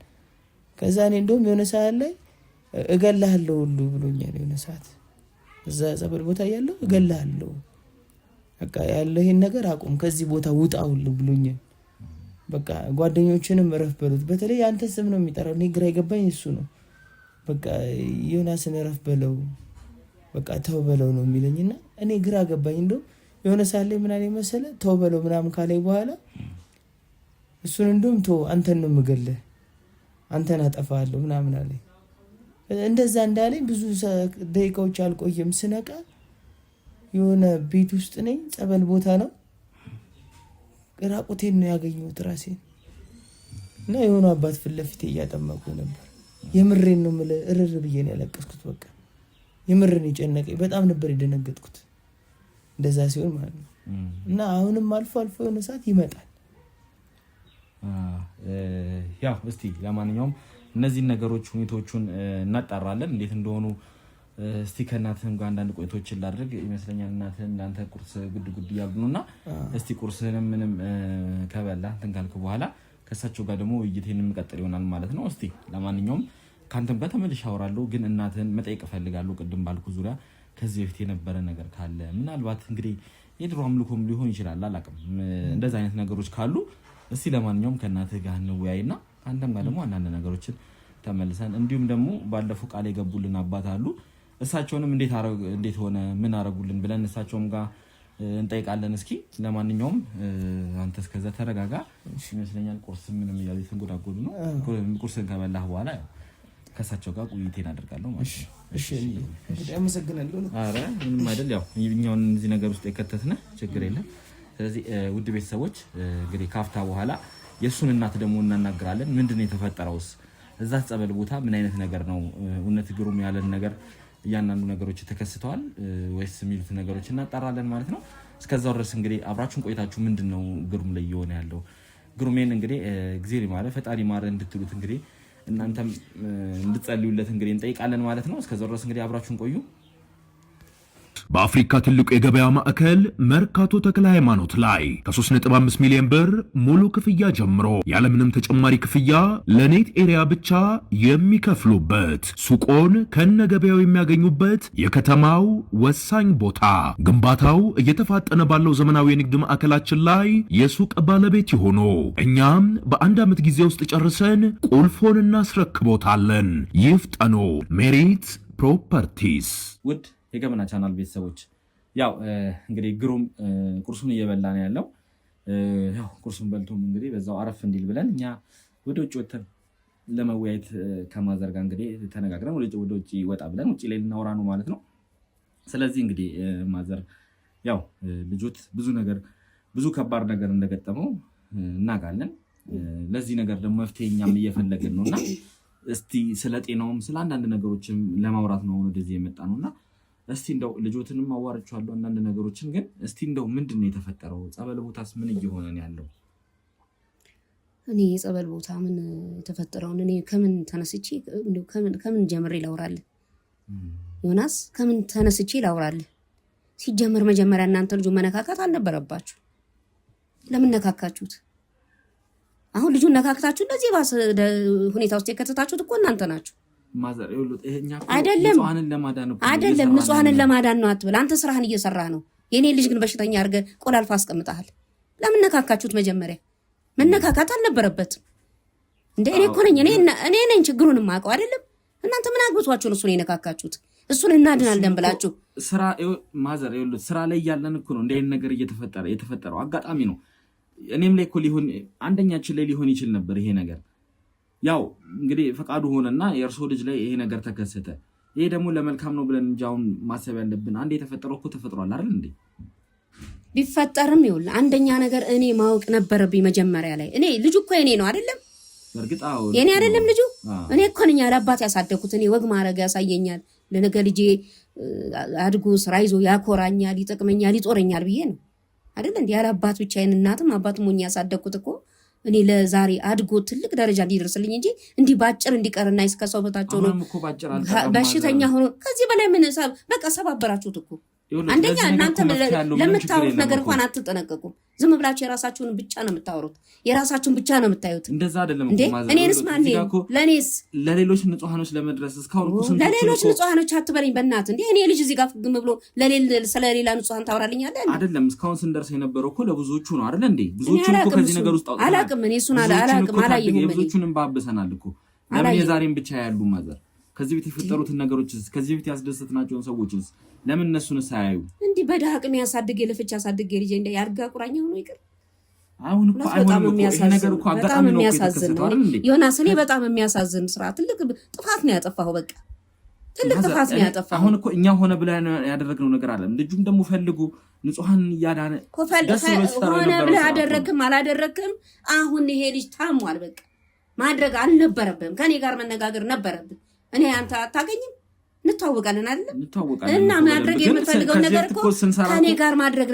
ከዛ እኔ እንደውም የሆነ ሰዓት ላይ እገልሃለሁ ሁሉ ብሎኛል። የሆነ ሰዓት እዛ ጸበል ቦታ ያለው እገልሃለሁ፣ በቃ ያለው ይሄን ነገር አቁም፣ ከዚህ ቦታ ውጣ ሁሉ ብሎኛል። በቃ ጓደኞችንም እረፍ በሉት። በተለይ አንተ ስም ነው የሚጠራው። እኔ ግራ የገባኝ እሱ ነው። በቃ ዮናስን እረፍ በለው፣ በቃ ተው በለው ነው የሚለኝና እኔ ግራ ገባኝ። እንደው የሆነ ሰዓት ላይ ምን አለኝ መሰለህ፣ ተው በለው ምናምን ካለኝ በኋላ እሱን እንደውም ተው አንተን ነው የምገልህ፣ አንተን አጠፋለሁ ምናምን አለኝ። እንደዛ እንዳለኝ ብዙ ደቂቃዎች አልቆየም። ስነቃ የሆነ ቤት ውስጥ ነኝ፣ ጸበል ቦታ ነው። ራቁቴን ነው ያገኘሁት ራሴን እና የሆኑ አባት ፊት ለፊቴ እያጠመቁ ነበር። የምሬን ነው የምልህ፣ እርር ብዬ ነው ያለቀስኩት። በቃ የምርን የጨነቀኝ በጣም ነበር የደነገጥኩት እንደዛ ሲሆን ማለት ነው። እና አሁንም አልፎ አልፎ የሆነ ሰዓት ይመጣል። ያው እስቲ ለማንኛውም እነዚህን ነገሮች ሁኔታዎቹን እናጣራለን እንዴት እንደሆኑ። እስቲ ከእናትህም ጋር አንዳንድ ቆይቶችን ላድርግ ይመስለኛል። እናትህን እንዳንተ ቁርስ ጉድ ጉድ እያሉ ነውና እስቲ ቁርስህንም ምንም ከበላ እንትን ካልክ በኋላ ከእሳቸው ጋር ደግሞ ውይይቴን የምቀጥል ይሆናል ማለት ነው። እስቲ ለማንኛውም ከአንተም ጋር ተመልሼ አወራለሁ፣ ግን እናትህን መጠየቅ እፈልጋለሁ። ቅድም ባልኩ ዙሪያ ከዚህ በፊት የነበረ ነገር ካለ ምናልባት እንግዲህ የድሮ አምልኮም ሊሆን ይችላል፣ አላውቅም። እንደዚህ አይነት ነገሮች ካሉ እስቲ ለማንኛውም ከእናትህ ጋር እንወያይና አንተም ጋር ደግሞ አንዳንድ ነገሮችን ተመልሰን እንዲሁም ደግሞ ባለፈው ቃል የገቡልን አባት አሉ። እሳቸውንም እንዴት ሆነ ምን አረጉልን ብለን እሳቸውም ጋር እንጠይቃለን። እስኪ ለማንኛውም አንተ እስከዛ ተረጋጋ ይመስለኛል። ቁርስ ምንም እያሉ የተንጎዳጎዱ ነው። ቁርስን ከበላህ በኋላ ከእሳቸው ጋር ውይይቴን አደርጋለሁ ማለት ነው። እሺ እንግዲህ አመሰግናለሁ። ኧረ ምንም አይደል። ያው እኛውን እዚህ ነገር ውስጥ የከተትነ ችግር የለም። ስለዚህ ውድ ቤተሰቦች እንግዲህ ካፍታ በኋላ የእሱን እናት ደግሞ እናናግራለን። ምንድነው የተፈጠረውስ እዛ ጸበል ቦታ ምን አይነት ነገር ነው? እውነት ግሩም ያለን ነገር እያንዳንዱ ነገሮች ተከስተዋል ወይስ የሚሉት ነገሮች እናጣራለን ማለት ነው። እስከዛው ድረስ እንግዲህ አብራችሁን ቆይታችሁ ምንድነው ግሩም ላይ እየሆነ ያለው? ግሩሜን እንግዲህ እግዚአብሔር ይማረው ፈጣሪ ይማረው እንድትሉት እንግዲህ እናንተም እንድትጸልዩለት እንግዲህ እንጠይቃለን ማለት ነው። እስከዛው ድረስ እንግዲህ አብራችሁን ቆዩ። በአፍሪካ ትልቁ የገበያ ማዕከል መርካቶ ተክለ ሃይማኖት ላይ ከ3.5 ሚሊዮን ብር ሙሉ ክፍያ ጀምሮ ያለምንም ተጨማሪ ክፍያ ለኔት ኤሪያ ብቻ የሚከፍሉበት ሱቆን ከነገበያው የሚያገኙበት የከተማው ወሳኝ ቦታ። ግንባታው እየተፋጠነ ባለው ዘመናዊ የንግድ ማዕከላችን ላይ የሱቅ ባለቤት ይሆኑ። እኛም በአንድ ዓመት ጊዜ ውስጥ ጨርሰን ቁልፎን እናስረክቦታለን። ይፍጠኑ። ሜሪት ፕሮፐርቲስ። ውድ የገመና ቻናል ቤተሰቦች ያው እንግዲህ ግሩም ቁርሱን እየበላ ነው ያለው። ያው ቁርሱን በልቶም እንግዲህ በዛው አረፍ እንዲል ብለን እኛ ወደ ውጭ ወጥተን ለመወያየት ከማዘርጋ እንግዲህ ተነጋግረን ወደ ውጭ ወጣ ብለን ውጭ ላይ ልናወራ ነው ማለት ነው። ስለዚህ እንግዲህ ማዘር ያው ልጆት ብዙ ከባድ ነገር እንደገጠመው እናውቃለን። ለዚህ ነገር ደግሞ መፍትሄ እኛም እየፈለግን ነውና እስቲ ስለ ጤናውም ስለ አንዳንድ ነገሮችም ለማውራት ነው ወደዚህ የመጣ ነውና እስቲ እንደው ልጆትንም አዋርቻለሁ አንዳንድ ነገሮችን፣ ግን እስቲ እንደው ምንድነው የተፈጠረው? ጸበል ቦታስ ምን እየሆነ ነው ያለው? እኔ ጸበል ቦታ ምን የተፈጠረውን እኔ ከምን ተነስቼ ከምን ጀምሬ ላውራልህ? ዮናስ ከምን ተነስቼ ላውራልህ? ሲጀመር መጀመሪያ እናንተ ልጁ መነካካት አልነበረባችሁ። ለምን ነካካችሁት? አሁን ልጁን ነካክታችሁ እንደዚህ ባስ ሁኔታ ውስጥ የከተታችሁት እኮ እናንተ ናችሁ። ማዘር ይሉት ይሄኛ አይደለም ንጹሃንን ለማዳን ነው አትበል። አንተ ስራህን እየሰራህ ነው። የኔ ልጅ ግን በሽተኛ አድርገህ ቆላልፋ አስቀምጠሃል። ለምን ነካካችሁት? መጀመሪያ መነካካት አልነበረበትም እንዴ? እኔ እኮ ነኝ እኔ ነኝ ችግሩን የማውቀው አይደለም። እናንተ ምን አግብቷችሁ ነው እሱን የነካካችሁት? እሱን እናድናለን ብላችሁ ስራ ማዘር ይሉት ስራ ላይ ያለን እኮ ነው እንደ ይሄን ነገር የተፈጠረው አጋጣሚ ነው። እኔም ላይ እኮ ሊሆን አንደኛችን ላይ ሊሆን ይችል ነበር ይሄ ነገር። ያው እንግዲህ ፈቃዱ ሆነና የእርሶ ልጅ ላይ ይሄ ነገር ተከሰተ። ይሄ ደግሞ ለመልካም ነው ብለን እንጂ አሁን ማሰብ ያለብን አንዴ የተፈጠረው እኮ ተፈጥሯል አይደል እንዴ? ቢፈጠርም ይውል አንደኛ ነገር እኔ ማወቅ ነበረብኝ መጀመሪያ ላይ። እኔ ልጁ እኮ የኔ ነው አይደለም? በርግጥ አዎ የኔ አይደለም ልጁ። እኔ እኮ ነኝ ያለ አባት ያሳደኩት። እኔ ወግ ማረግ ያሳየኛል፣ ለነገ ልጄ አድጎ ስራ ይዞ ያኮራኛል፣ ይጠቅመኛል፣ ይጦረኛል ብዬ ነው አይደል እንዴ? ያለ አባት ብቻዬን እናትም አባትም ሆኜ ያሳደግኩት እኮ እኔ ለዛሬ አድጎ ትልቅ ደረጃ እንዲደርስልኝ እንጂ እንዲህ ባጭር እንዲቀርና እስከሰው በታቸው ነው በሽተኛ ሆኖ ከዚህ በላይ ምን በቃ ሰባበራችሁት እኮ። አንደኛ እናንተ ለምታወሩት ነገር እንኳን አትጠነቀቁም። ዝም ብላችሁ የራሳችሁን ብቻ ነው የምታወሩት፣ የራሳችሁን ብቻ ነው የምታዩት። እንደዛ አይደለም እንዴ? እኔንስ ማን ለኔስ ለሌሎች ንጹሃኖች ለመድረስ እስካሁን እኮ ለሌሎች ንጹሃኖች አትበለኝ በእናትህ። እንዴ እኔ ልጅ እዚህ ጋር ግም ብሎ ስለሌላ ንጹሃን ታወራልኛለህ? አይደለም እስካሁን ስንደርስ የነበረው እኮ ለብዙዎቹ ነው አይደል እንዴ? ብዙዎቹ እኮ ከዚህ ነገር ውስጥ አላቅም። እኔ እሱን አላቅም፣ አላየሁም። ብዙዎቹንም ባብሰናል እኮ ለምን የዛሬን ብቻ ያሉ ማዘር ከዚህ ቤት የፈጠሩትን ነገሮች ከዚህ ቤት ያስደሰትናቸውን ሰዎችስ ለምን እነሱን ሳያዩ እንዲህ በዳቅም ያሳድግ የለፍቻ ያሳድግ ልጅ እንደ ያርጋ ቁራኛ ሆኖ ይቅር። አሁን እኮ አይሆንም እኮ ይሄ ነገር እኮ አጋጣሚ ነው የተከሰተው አይደል እንዴ? ዮናስ እኔ በጣም የሚያሳዝን ስራ ትልቅ ጥፋት ነው ያጠፋው። በቃ ትልቅ ጥፋት ነው ያጠፋው። አሁን እኮ እኛ ሆነ ብለን ያደረግነው ነገር አለ። ልጁም ደግሞ ፈልጉ ንጹሃን እያዳነ ሆነ ብለህ አደረክም አላደረክም አሁን ይሄ ልጅ ታሟል። በቃ ማድረግ አልነበረብህም። ከኔ ጋር መነጋገር ነበረብህ። እኔ አንተ አታገኝም፣ እንተዋወቃለን አይደል? እና ማድረግ የምትፈልገው ነገር እኮ ከኔ ጋር ማድረግ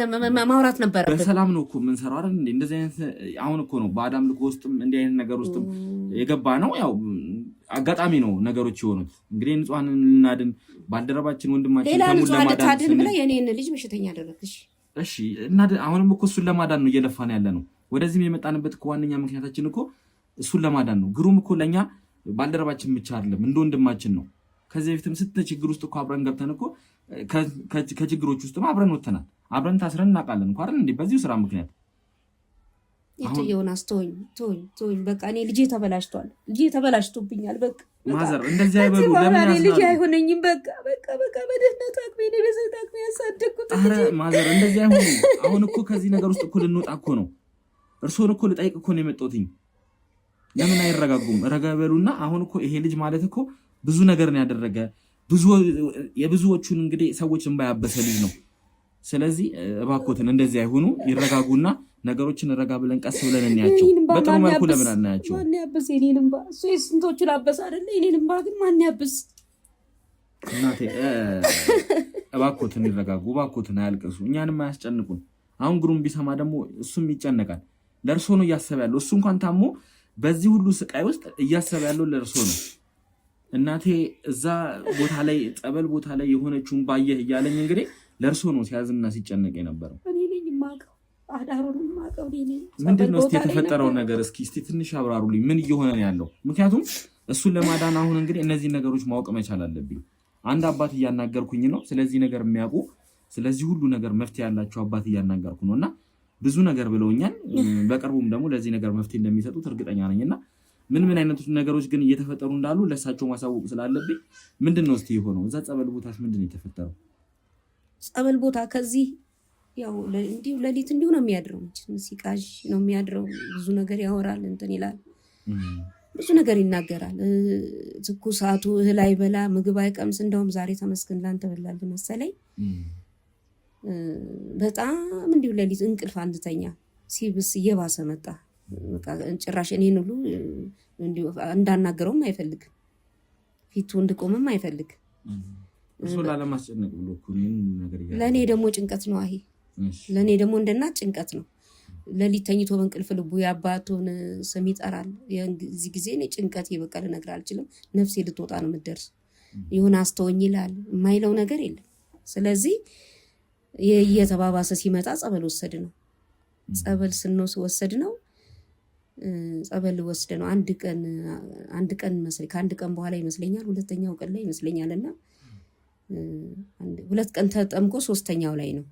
ማውራት ነበረብህ። በሰላም ነው እኮ የምንሰራው አይደል እንዴ? እንደዚህ አይነት አሁን እኮ ነው በአዳም ልኮ ውስጥም እንዲህ አይነት ነገር ውስጥም የገባ ነው። ያው አጋጣሚ ነው ነገሮች የሆኑት። እንግዲህ ንጹሃን ልናድን ባልደረባችን ወንድማችን ሌላ ንጹሃን ልታድን ብለህ የኔን ልጅ በሽተኛ አደረግሽ። እሺ እና አሁንም እኮ እሱን ለማዳን ነው እየለፋን ያለ ነው። ወደዚህም የመጣንበት እኮ ዋነኛ ምክንያታችን እኮ እሱን ለማዳን ነው። ግሩም እኮ ለኛ ባልደረባችን ብቻ አይደለም እንደ ወንድማችን ነው። ከዚህ በፊትም ችግር ውስጥ እኮ አብረን ገብተን እኮ ከችግሮች ውስጥ አብረን ወተናል። አብረን ታስረን እናውቃለን እንኳን አይደል እንዴ? በዚሁ ስራ ምክንያት ይተየውናስ ተወኝ በቃ እኔ ልጄ ተበላሽቷል። ልጄ ተበላሽቶብኛል። በቃ ማዘር እንደዚህ አይበሉ። ለምን ያስናሉ? ልጄ አይሆነኝም። በቃ በደህንነት አቅሜ ነው በዘት አቅሜ ያሳደግኩት። ኧረ ማዘር እንደዚህ አይሆኑ። አሁን እኮ ከዚህ ነገር ውስጥ እኮ ልንወጣ እኮ ነው። እርስዎን እኮ ልጠይቅ እኮ ነው የመጣሁት። ለምን አይረጋጉም? ረጋ በሉና አሁን እኮ ይሄ ልጅ ማለት እኮ ብዙ ነገር ነው ያደረገ፣ የብዙዎቹን እንግዲህ ሰዎች እንባ ያበሰ ልጅ ነው። ስለዚህ እባክዎትን እንደዚህ አይሆኑ፣ ይረጋጉና ነገሮችን ረጋ ብለን ቀስ ብለን እንያቸው። በጥሩ መልኩ ለምን አናያቸው? ማን ያብስ የኔን እንባ? እሱ የስንቶቹን አበሰ አይደለ? የኔን እንባ ግን ማን ያብስ? እናቴ እባክዎትን ይረጋጉ፣ እባክዎትን አያልቅሱ፣ እኛንም አያስጨንቁን። አሁን ግሩም ቢሰማ ደግሞ እሱም ይጨነቃል። ለእርሶ ነው እያሰበ ያለው። እሱ እንኳን ታሞ በዚህ ሁሉ ስቃይ ውስጥ እያሰበ ያለው ለእርሶ ነው። እናቴ እዛ ቦታ ላይ ጸበል ቦታ ላይ የሆነችውን ባየህ እያለኝ እንግዲህ ለእርሶ ነው ሲያዝና ሲጨነቅ የነበረው። እኔ ነኝ የማውቀው፣ አዳሩን የማውቀው እኔ ነኝ። ምንድን ነው እስኪ የተፈጠረው ነገር እስኪ ትንሽ አብራሩልኝ። ምን እየሆነ ነው ያለው? ምክንያቱም እሱን ለማዳን አሁን እንግዲህ እነዚህ ነገሮች ማወቅ መቻል አለብኝ። አንድ አባት እያናገርኩኝ ነው፣ ስለዚህ ነገር የሚያውቁ ስለዚህ ሁሉ ነገር መፍትሄ ያላቸው አባት እያናገርኩ ነው እና ብዙ ነገር ብለውኛል። በቅርቡም ደግሞ ለዚህ ነገር መፍትሄ እንደሚሰጡት እርግጠኛ ነኝና ምን አይነት ነገሮች ግን እየተፈጠሩ እንዳሉ ለሳቸው ማሳወቅ ስላለብኝ ምንድን ነው እስቲ የሆነው? እዛ ጸበል ቦታስ ምንድን ነው የተፈጠረው? ጸበል ቦታ ከዚህ ያው እንዲሁ ሌሊት እንዲሁ ነው የሚያድረው። ሲቃዥ ነው የሚያድረው። ብዙ ነገር ያወራል፣ እንትን ይላል፣ ብዙ ነገር ይናገራል። ትኩሳቱ እህል አይበላ፣ ምግብ አይቀምስ። እንደውም ዛሬ ተመስገን ላንተ በላል መሰለኝ። በጣም እንዲሁ ሌሊት እንቅልፍ አንተኛ ሲብስ እየባሰ መጣ። በቃ ጭራሽ እኔን ሁሉ እንዲሁ እንዳናገረውም አይፈልግም፣ ፊቱ እንድቆምም አይፈልግም። እሱ ላለማስጨነቅ ብሎ እኮ ነገር ይላል። ለኔ ደግሞ ጭንቀት ነው። አይ ለኔ ደግሞ እንደናት ጭንቀት ነው። ሌሊት ተኝቶ በእንቅልፍ ልቡ የአባቱን ስም ይጠራል። የዚህ ጊዜ እኔ ጭንቀት በቃ ልነግርህ አልችልም። ነፍሴ ልትወጣ ነው የምትደርስ። ይሁን አስተወኝ ይላል፣ የማይለው ነገር የለም። ስለዚህ እየተባባሰ ሲመጣ ጸበል ወሰድ ነው። ጸበል ስንወስድ ነው ጸበል ወስደ ነው። አንድ ቀን መስለኝ ከአንድ ቀን በኋላ ይመስለኛል፣ ሁለተኛው ቀን ላይ ይመስለኛልና 2 ቀን ተጠምቆ ሶስተኛው ላይ ነው።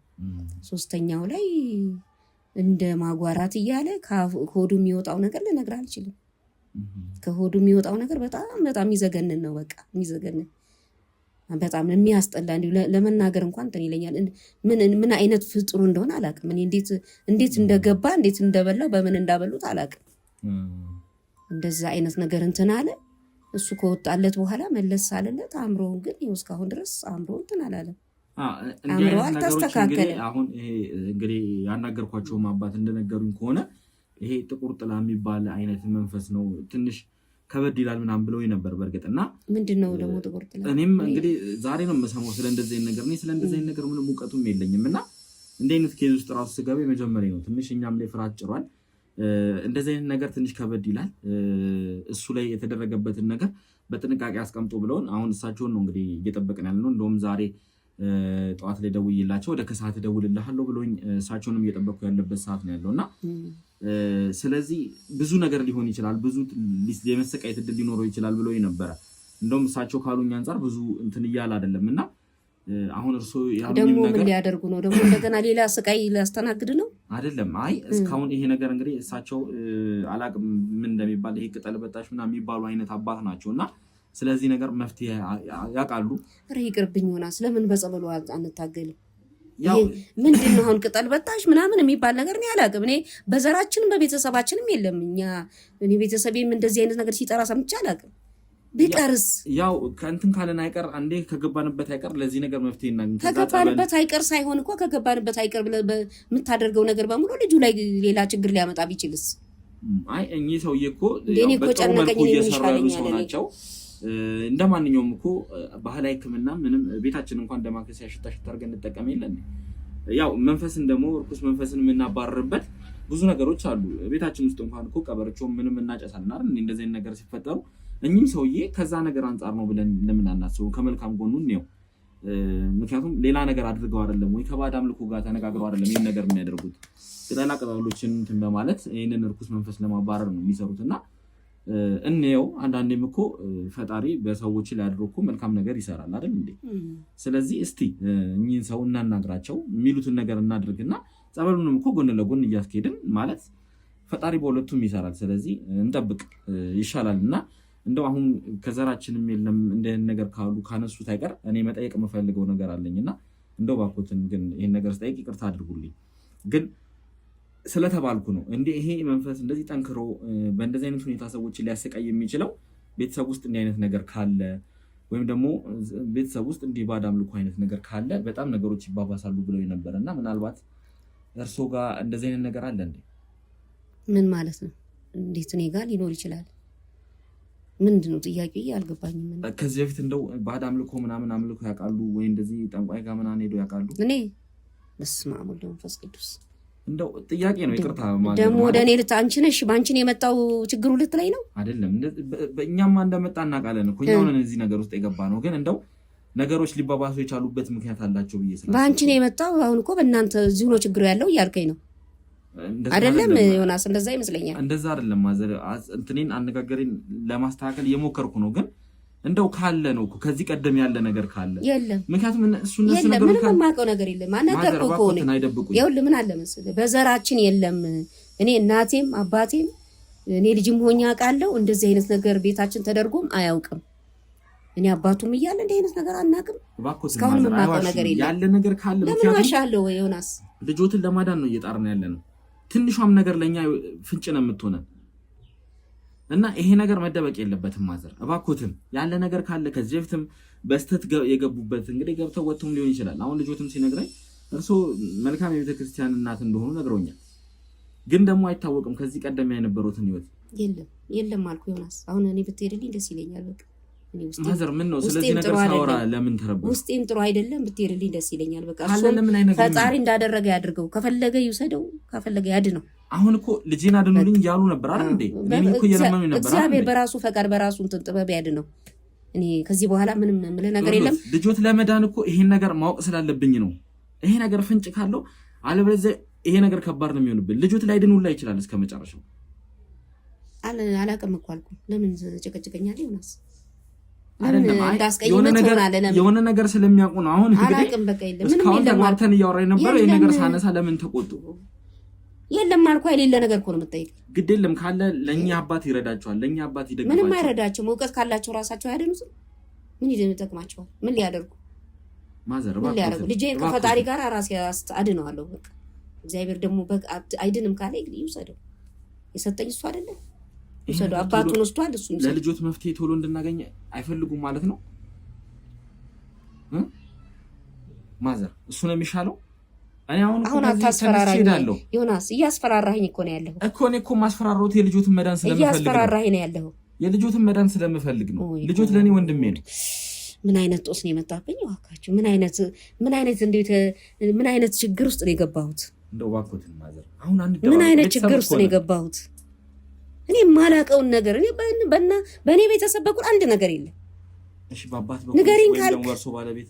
ሶስተኛው ላይ እንደ ማጓራት እያለ ከሆዱ የሚወጣው ነገር ልነግርህ አልችልም። ከሆዱ የሚወጣው ነገር በጣም ይዘገንን ነው። በቃ የሚዘገንን በጣም የሚያስጠላ እንዲሁ ለመናገር እንኳን እንትን ይለኛል። ምን አይነት ፍጡር እንደሆነ አላውቅም። እኔ እንዴት እንደገባ እንዴት እንደበላው በምን እንዳበሉት አላውቅም። እንደዛ አይነት ነገር እንትን አለ። እሱ ከወጣለት በኋላ መለስ አለለት። አእምሮውን ግን ይኸው እስካሁን ድረስ አእምሮ እንትን አላለም። አእምሮ አልተስተካከለም። አሁን ይሄ እንግዲህ ያናገርኳቸውም አባት እንደነገሩኝ ከሆነ ይሄ ጥቁር ጥላ የሚባል አይነት መንፈስ ነው። ትንሽ ከበድ ይላል ምናምን ብለው ነበር በርግጥና ምንድነው ደግሞ ጥቁር ጥላ እኔም እንግዲህ ዛሬ ነው የምሰማው ስለ እንደዚህ ነገር ነው ስለ እንደዚህ ነገር ምንም ሙቀቱም የለኝምና እንደ አይነት ኬዝ ውስጥ ራሱ ስገባ የመጀመሪያ ነው ትንሽ እኛም ላይ ፍርሃት ጭሯል እንደዚህ አይነት ነገር ትንሽ ከበድ ይላል እሱ ላይ የተደረገበትን ነገር በጥንቃቄ አስቀምጦ ብለውን አሁን እሳቸውን ነው እንግዲህ እየጠበቅን ያለነው እንደውም ዛሬ ጠዋት ላይ ደውዬላቸው ወደ ከሰዓት ደውልልሃለሁ ብሎኝ እሳቸውንም እየጠበቅኩ ያለበት ሰዓት ነው ያለውና ስለዚህ ብዙ ነገር ሊሆን ይችላል ብዙ የመሰቃየት እድል ሊኖረው ይችላል ብሎኝ ነበር እንደውም እሳቸው ካሉኝ አንፃር ብዙ እንትን ይያል አይደለምና አሁን እርሱ ያሉኝ ነገር ደግሞ ምን ሊያደርጉ ነው ደግሞ እንደገና ሌላ ስቃይ ሊያስተናግድ ነው አይደለም አይ እስካሁን ይሄ ነገር እንግዲህ እሳቸው አላቅም ምን እንደሚባል ይሄ ቅጠል በጣሽ ምናምን የሚባሉ አይነት አባት ናቸውና ስለዚህ ነገር መፍትሄ ያቃሉ ይቅርብኝ ሆና ስለምን በጸበሉ አንታገልም ያው ምንድነው አሁን ቅጠል በጣሽ ምናምን የሚባል ነገር ነው ያላቅም እኔ በዘራችንም በቤተሰባችንም የለም እኔ ቤተሰቤም እንደዚህ አይነት ነገር ሲጠራ ሰምቼ አላቅም ቢቀርስ ያው ከእንትን ካለን አይቀር አንዴ ከገባንበት አይቀር ለዚህ ነገር መፍትሄ እናገኝ ከገባንበት አይቀር ሳይሆን እኮ ከገባንበት አይቀር በምታደርገው ነገር በሙሉ ልጁ ላይ ሌላ ችግር ሊያመጣ ቢችልስ አይ እኚህ ሰውዬ እኮ በጥሩ መልኩ እየሰሩ ያሉ ሰው ናቸው እንደማንኛውም እኮ ባህላዊ ሕክምና ምንም ቤታችን እንኳን ደማከስ ያሽታ አድርገን እንጠቀም የለን ያው መንፈስን ደግሞ ርኩስ መንፈስን የምናባርርበት ብዙ ነገሮች አሉ ቤታችን ውስጥ እንኳን እኮ ቀበርቾ ምንም እናጨሳለን አይደል እንደዚህ ነገር ሲፈጠሩ እኚህም ሰውዬ ከዛ ነገር አንፃር ነው ብለን ለምን አናስበው ከመልካም ጎኑ ነው ምክንያቱም ሌላ ነገር አድርገው አይደለም ወይ ከባድ አምልኮ ጋር ተነጋግረው አይደለም ይሄን ነገር የሚያደርጉት ቅጠላ ቅጠሎችን እንትን በማለት ይሄንን ርኩስ መንፈስ ለማባረር ነው የሚሰሩትና እንየው አንዳንዴም እኮ ፈጣሪ በሰዎች ላይ አድርጎ እኮ መልካም ነገር ይሰራል አይደል እንዴ ስለዚህ እስቲ እኚህን ሰው እናናግራቸው የሚሉትን ነገር እናድርግና ጸበሉንም እኮ ጎን ለጎን እያስኬድን ማለት ፈጣሪ በሁለቱም ይሰራል ስለዚህ እንጠብቅ ይሻላልና እንደው አሁን ከዘራችንም የለም እንደ ነገር ካሉ ካነሱት አይቀር እኔ መጠየቅ የምፈልገው ነገር አለኝና እንደው ባኮትን ግን ይሄን ነገር ስጠይቅ ይቅርታ አድርጉልኝ ግን ስለተባልኩ ነው እንዴ ይሄ መንፈስ እንደዚህ ጠንክሮ በእንደዚህ አይነት ሁኔታ ሰዎች ሊያሰቃይ የሚችለው ቤተሰብ ውስጥ እንዲህ አይነት ነገር ካለ ወይም ደግሞ ቤተሰብ ውስጥ እንዲህ ባድ አምልኮ አይነት ነገር ካለ በጣም ነገሮች ይባባሳሉ ብለው ነበርና ምናልባት እርሶ ጋር እንደዚህ አይነት ነገር አለ እንዴ ምን ማለት ነው እንዴት እኔ ጋር ሊኖር ይችላል ምንድነው ጥያቄው ያልገባኝም ከዚህ በፊት እንደው ባድ አምልኮ ምናምን አምልኮ ያውቃሉ ወይ እንደዚህ ጠንቋይ ጋር ምናምን ሄዶ ያውቃሉ እኔ በስመ አብ ወወልድ ወመንፈስ ቅዱስ እንደው ጥያቄ ነው ይቅርታ ማለት ደግሞ ወደ እኔ አንቺ ነሽ ባንቺን የመጣው ችግሩ ልትለኝ ነው አይደለም በእኛማ እንደመጣ እናውቃለን እኮ እኛው ነን እዚህ ነገር ውስጥ የገባ ነው ግን እንደው ነገሮች ሊባባሱ የቻሉበት ምክንያት አላቸው ብዬ ስለዚህ ባንቺን የመጣው አሁን እኮ በእናንተ እዚሁ ነው ችግሩ ያለው እያልከኝ ነው አይደለም ዮናስ እንደዛ ይመስለኛል እንደዛ አይደለም ማዘር እንትኔን አነጋገሬን ለማስተካከል እየሞከርኩ ነው ግን እንደው ካለ ነው እኮ ከዚህ ቀደም ያለ ነገር ካለ የለም ምክንያቱም እሱን ነገር ምንም ማቀው ነገር የለም አናገርኩ እኮ ነው ይኸውልህ ምን አለ መሰለህ በዘራችን የለም እኔ እናቴም አባቴም እኔ ልጅም ሆኜ አውቃለሁ እንደዚህ አይነት ነገር ቤታችን ተደርጎም አያውቅም እኔ አባቱም እያለ እንደዚህ አይነት ነገር አናውቅም እስካሁን ማቀው ነገር የለም ያለ ነገር ካለ ምክንያቱም ዋሻለሁ ዮናስ ልጆትን ለማዳን ነው እየጣርን ያለ ነው ትንሿም ነገር ለኛ ፍንጭ ነው የምትሆነን እና ይሄ ነገር መደበቅ የለበትም ማዘር እባክዎትን ያለ ነገር ካለ ከዚህ በፊትም በስተት የገቡበት እንግዲህ ገብተው ወጥቶም ሊሆን ይችላል አሁን ልጆትም ሲነግረኝ እርሶ መልካም የቤተክርስቲያን እናት እንደሆኑ ነግሮኛል ግን ደግሞ አይታወቅም ከዚህ ቀደም የነበሩትን ህይወት የለም አልኩ ዮናስ አሁን እኔ ብትሄድልኝ ደስ ይለኛል በቃ ማዘር ምን ነው ስለዚህ ነገር ሳወራ ለምን ተረቡ ውስጤም ጥሩ አይደለም ብትሄድልኝ ደስ ይለኛል በቃ ፈጣሪ እንዳደረገ ያድርገው ከፈለገ ይውሰደው ከፈለገ ያድነው አሁን እኮ ልጄን አድኑልኝ ያሉ ነበር አይደል እንዴ እኔ እኮ እየለመኑ ነበር እግዚአብሔር በራሱ ፈቃድ በራሱ እንትን ጥበብ ያድነው እኔ ከዚህ በኋላ ምንም ምለ ነገር የለም ልጆት ለመዳን እኮ ይሄን ነገር ማወቅ ስላለብኝ ነው ይሄ ነገር ፍንጭ ካለው አለበለዚያ ይሄ ነገር ከባድ ነው የሚሆንብን ልጆት ላይ ድኑላ ይችላል እስከመጨረሻው አላቅም እኮ አልኩ ለምን ጨቀጨቀኛል ዮናስ የሆነ ነገር ስለሚያውቁ ነው አሁን እስካሁን ተማርተን እያወራኝ ነበር ይሄ ነገር ሳነሳ ለምን ተቆጡ የለም አልኩ አይደለ ነገር እኮ ነው የምጠይቅ ግድ የለም ካለ ለኛ አባት ይረዳቸዋል ለኛ አባት ይደግፋቸዋል ምንም አይረዳቸውም እውቀት ካላቸው ራሳቸው ያደኑት ምን ይጠቅማቸዋል ምን ሊያደርጉ ማዘር ባክ ልጄ ከፈጣሪ ጋር ራስ አድነዋለሁ በቃ እግዚአብሔር ደግሞ በቃ አይድንም ካለ ይውሰደው የሰጠኝ እሱ አይደለ ይሰደው አባቱን ወስዷል እሱ ለልጆት መፍትሄ ቶሎ እንድናገኝ አይፈልጉም ማለት ነው ማዘር እሱ ነው የሚሻለው እኔ አሁን አታስፈራራኝ ዮናስ እያስፈራራኸኝ እኮ ነው ያለው እኮ እኔ እኮ ማስፈራራሁት የልጆትን መዳን ስለምፈልግ እያስፈራራኸኝ ነው ያለው የልጆትን መዳን ስለምፈልግ ነው። ልጆት ለኔ ወንድሜ ነው። ምን አይነት ጦስ ነው የመጣብኝ ዋካችሁ? ምን አይነት ችግር ውስጥ ነው የገባሁት? እንደው ባኮትን ማዘር አሁን አንድ ምን አይነት ችግር ውስጥ ነው የገባሁት? እኔ ማላቀውን ነገር እኔ በእኔ ቤተሰብ በኩል አንድ ነገር የለም። እሺ በአባት በኩል ወይም ወርሶ ባለቤት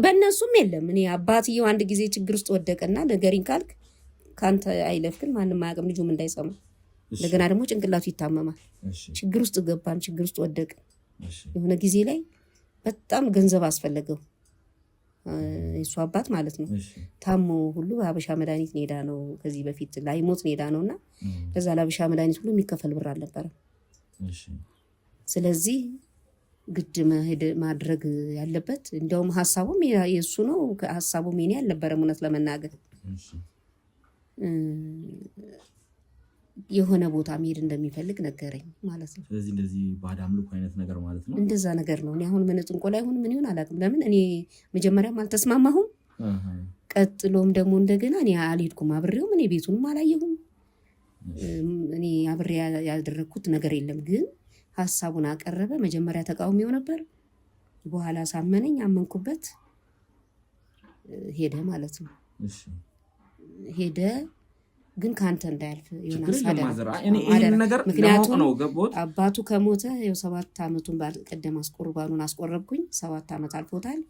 በእነሱም የለም። እኔ አባትየው አንድ ጊዜ ችግር ውስጥ ወደቀና ንገሪኝ ካልክ ካንተ አይለፍክም ማንም አያውቅም ልጁም እንዳይሰማ። እንደገና ደግሞ ጭንቅላቱ ይታመማል። ችግር ውስጥ ገባን፣ ችግር ውስጥ ወደቅን። የሆነ ጊዜ ላይ በጣም ገንዘብ አስፈለገው የሱ አባት ማለት ነው። ታሞ ሁሉ በሀበሻ መድኃኒት ኔዳ ነው ከዚህ በፊት ላይሞት ኔዳ ነውና ለዛ ለሀበሻ መድኃኒት ሁሉ የሚከፈል ብር አልነበረም። ስለዚህ ግድ መሄድ ማድረግ ያለበት እንደውም ሐሳቡም የሱ ነው፣ ሐሳቡም የኔ አልነበረም እውነት ለመናገር የሆነ ቦታ መሄድ እንደሚፈልግ ነገረኝ ማለት ነው። ስለዚህ እንደዚህ ባዕድ አምልኮ አይነት ነገር ማለት ነው። እንደዛ ነገር ነው። እኔ አሁን ምን ጥንቆላ ይሁን ምን ይሁን አላውቅም። ለምን እኔ መጀመሪያም አልተስማማሁም። ቀጥሎም ደግሞ እንደገና እኔ አልሄድኩም አብሬውም፣ እኔ ቤቱንም አላየሁም። እኔ አብሬ ያደረኩት ነገር የለም። ግን ሐሳቡን አቀረበ። መጀመሪያ ተቃውሜው ነበር። በኋላ ሳመነኝ፣ አመንኩበት። ሄደ ማለት ነው። ሄደ ግን ካንተ እንዳያልፍ ዮናስ ምክንያቱም አባቱ ከሞተ 7 ዓመቱን ባልቀደም ቁርባኑን አስቆረብኩኝ። 7 ዓመት አልፎታል።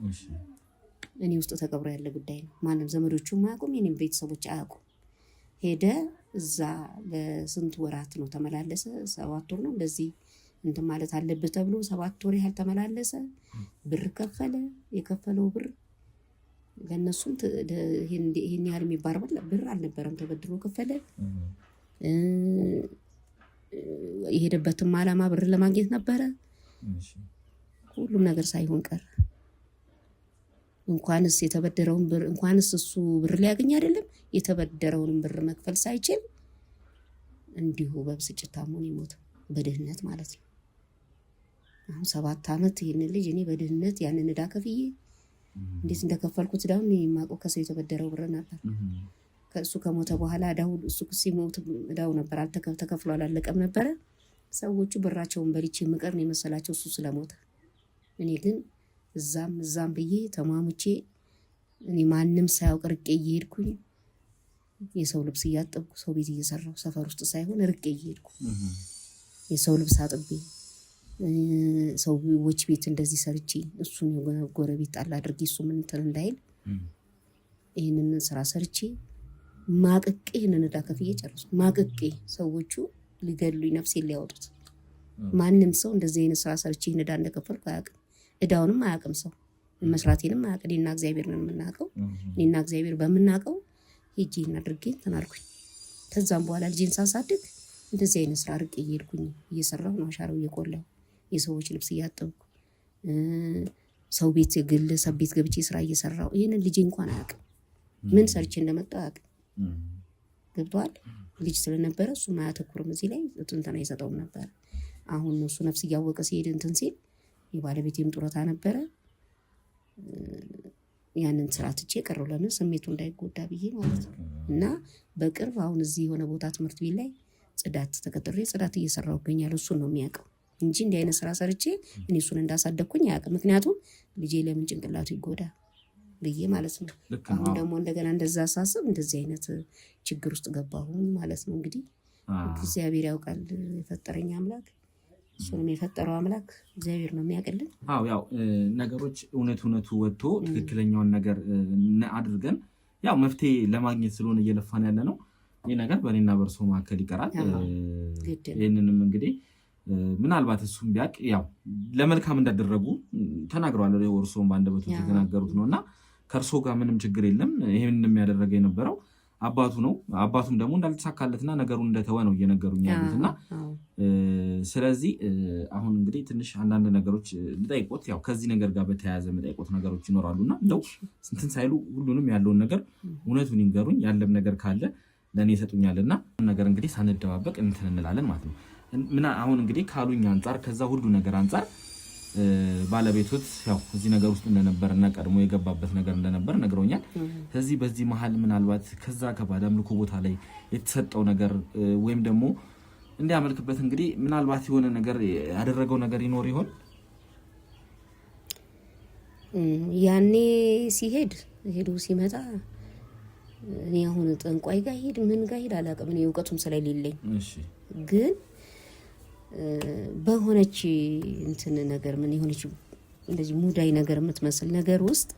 እኔ ውስጥ ተቀብሮ ያለ ጉዳይ ነው። ማንም ዘመዶቹም አያውቁም፣ የኔም ቤተሰቦች አያውቁም። ሄደ እዛ ለስንት ወራት ነው ተመላለሰ። 7 ወር ነው እንደዚህ እንትን ማለት አለበት ተብሎ 7 ወር ያህል ተመላለሰ። ብር ከፈለ። የከፈለው ብር ለነሱም ይሄን ያህል የሚባል ብር አልነበረም። ተበድሮ ከፈለ። የሄደበትም ዓላማ ብር ለማግኘት ነበረ። ሁሉም ነገር ሳይሆን ቀረ። እንኳንስ የተበደረውን ብር እንኳንስ እሱ ብር ሊያገኝ አይደለም የተበደረውን ብር መክፈል ሳይችል እንዲሁ በብስጭት ታሞ ነው የሞተው፣ በድህነት ማለት ነው። አሁን 7 ዓመት ይሄን ልጅ እኔ በድህነት ያንን ዕዳ ከፍዬ እንዴት እንደከፈልኩት ዳው ነው የማውቀው። ከሰው የተበደረው ብር ነበር። ከእሱ ከሞተ በኋላ ዳው እሱ ሲሞት ዳው ነበር ተከፍሎ አላለቀም ነበር። ሰዎቹ ብራቸውን በልቼ ምቀር ነው የመሰላቸው እሱ ስለሞተ። እኔ ግን እዛም ብዬ ተማሙቼ እኔ ማንም ሳያውቅ ርቄ እየሄድኩኝ የሰው ልብስ እያጠብኩ ሰው ቤት እየሰራሁ ሰፈር ውስጥ ሳይሆን ርቄ እየሄድኩ የሰው ልብስ አጥቤ ሰዎች ቤት እንደዚህ ሰርቼ እሱን ጎረቤት ጣል አድርጌ እሱ ምን እንትን እንዳይል ይሄንን ስራ ሰርቼ ማቅቄ ይሄንን ዕዳ ከፍዬ ጨረስኩ። ማቅቄ ሰዎቹ ሊገሉኝ ነፍሴን ሊያወጡት። ማንም ሰው እንደዚህ አይነት ስራ ሰርቼ ይሄን ዕዳ እንደከፈልኩ አያውቅም። ዕዳውንም አያውቅም ሰው መስራቴንም አያውቅም። እኔና እግዚአብሔር ነን የምናውቀው። እኔና እግዚአብሔር በምናውቀው ሄጄ አድርጌ እንትን አልኩኝ። ከዛም በኋላ ልጄን ሳሳድግ እንደዚህ አይነት ስራ ርቄ እየሄድኩኝ እየሰራሁ ነው። አሻራው እየቆላሁ የሰዎች ልብስ እያጠብኩ ሰው ቤት ግለሰብ ቤት ገብቼ ስራ እየሰራሁ ይሄንን ልጄ እንኳን አያውቅም። ምን ሰርቼ እንደመጣሁ አያውቅም። ገብቷል። ልጅ ስለነበረ እሱ ማያተኩርም እዚህ ላይ እንትን አይሰጠውም ነበር። አሁን እሱ ነፍስ እያወቀ ሲሄድ እንትን ሲል የባለቤቴም ጡረታ ነበረ። ያንን ስራ ትቼ ቀረው። ለምን ስሜቱ እንዳይጎዳ ብዬ ማለት ነው። እና በቅርብ አሁን እዚህ የሆነ ቦታ ትምህርት ቤት ላይ ጽዳት ተቀጥሬ ጽዳት እየሰራሁ እገኛለሁ። እሱን ነው የሚያውቀው እንጂ እንዲህ አይነት ስራ ሰርቼ እኔ እሱን እንዳሳደግኩኝ አያውቅም። ምክንያቱም ልጄ ለምን ጭንቅላቱ ይጎዳ ብዬ ማለት ነው። አሁን ደግሞ እንደገና እንደዛ ሳስብ እንደዚህ አይነት ችግር ውስጥ ገባሁኝ ማለት ነው። እንግዲህ እግዚአብሔር ያውቃል፣ የፈጠረኝ አምላክ እሱንም የፈጠረው አምላክ እግዚአብሔር ነው የሚያውቅልን። አዎ ያው ነገሮች እውነቱ ወጥቶ ትክክለኛውን ነገር አድርገን ያው መፍትሄ ለማግኘት ስለሆነ እየለፋን ያለ ነው። ይህ ነገር በእኔና በእርሶ መካከል ይቀራል። ይህንንም እንግዲህ ምናልባት እሱም ቢያውቅ ያው ለመልካም እንዳደረጉ ተናግረዋል። እርሶም በአንደበቱ የተናገሩት ነው እና ከእርሶ ጋር ምንም ችግር የለም። ይህን የሚያደረገ የነበረው አባቱ ነው። አባቱም ደግሞ እንዳልተሳካለትና ነገሩን እንደተወ ነው እየነገሩኝ ያሉት እና ስለዚህ አሁን እንግዲህ ትንሽ አንዳንድ ነገሮች ልጠይቆት፣ ያው ከዚህ ነገር ጋር በተያያዘ የምጠይቆት ነገሮች ይኖራሉና እንደው ስንትን ሳይሉ ሁሉንም ያለውን ነገር እውነቱን ይንገሩኝ። ያለም ነገር ካለ ለእኔ ይሰጡኛልና ነገር እንግዲህ ሳንደባበቅ እንትን እንላለን ማለት ነው። አሁን እንግዲህ ካሉኝ አንጻር ከዛ ሁሉ ነገር አንጻር ባለቤቶት ያው እዚህ ነገር ውስጥ እንደነበረና ቀድሞ የገባበት ነገር እንደነበር ነግረውኛል። ስለዚህ በዚህ መሀል ምናልባት ከዛ ከባዕድ አምልኮ ቦታ ላይ የተሰጠው ነገር ወይም ደግሞ እንዲያመልክበት እንግዲህ ምናልባት የሆነ ነገር ያደረገው ነገር ይኖር ይሆን? ያኔ ሲሄድ ሄዱ ሲመጣ እኔ አሁን ጠንቋይ ጋር ሄድ ምን ጋር ሄድ አላውቅም። እኔ እውቀቱም ስለሌለኝ ግን በሆነች እንትን ነገር ምን የሆነች እንደዚህ ሙዳይ ነገር የምትመስል ነገር ውስጥ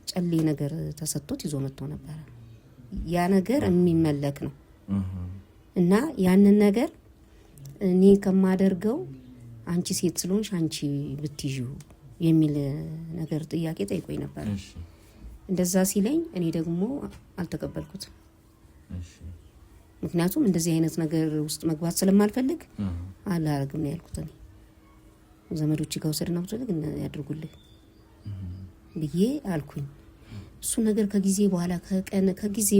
ጨሌ ነገር ተሰጥቶት ይዞ መጥቶ ነበር። ያ ነገር የሚመለክ ነው እና ያንን ነገር እኔ ከማደርገው አንቺ ሴት ስለሆንሽ አንቺ ብትይዩ የሚል ነገር ጥያቄ ጠይቆኝ ነበር። እንደዛ ሲለኝ እኔ ደግሞ አልተቀበልኩትም። ምክንያቱም እንደዚህ አይነት ነገር ውስጥ መግባት ስለማልፈልግ አላረግም ነው ያልኩት። እኔ ዘመዶች ጋር ወሰድና ብትፈልግ ያድርጉልህ ብዬ አልኩኝ። እሱ ነገር ከጊዜ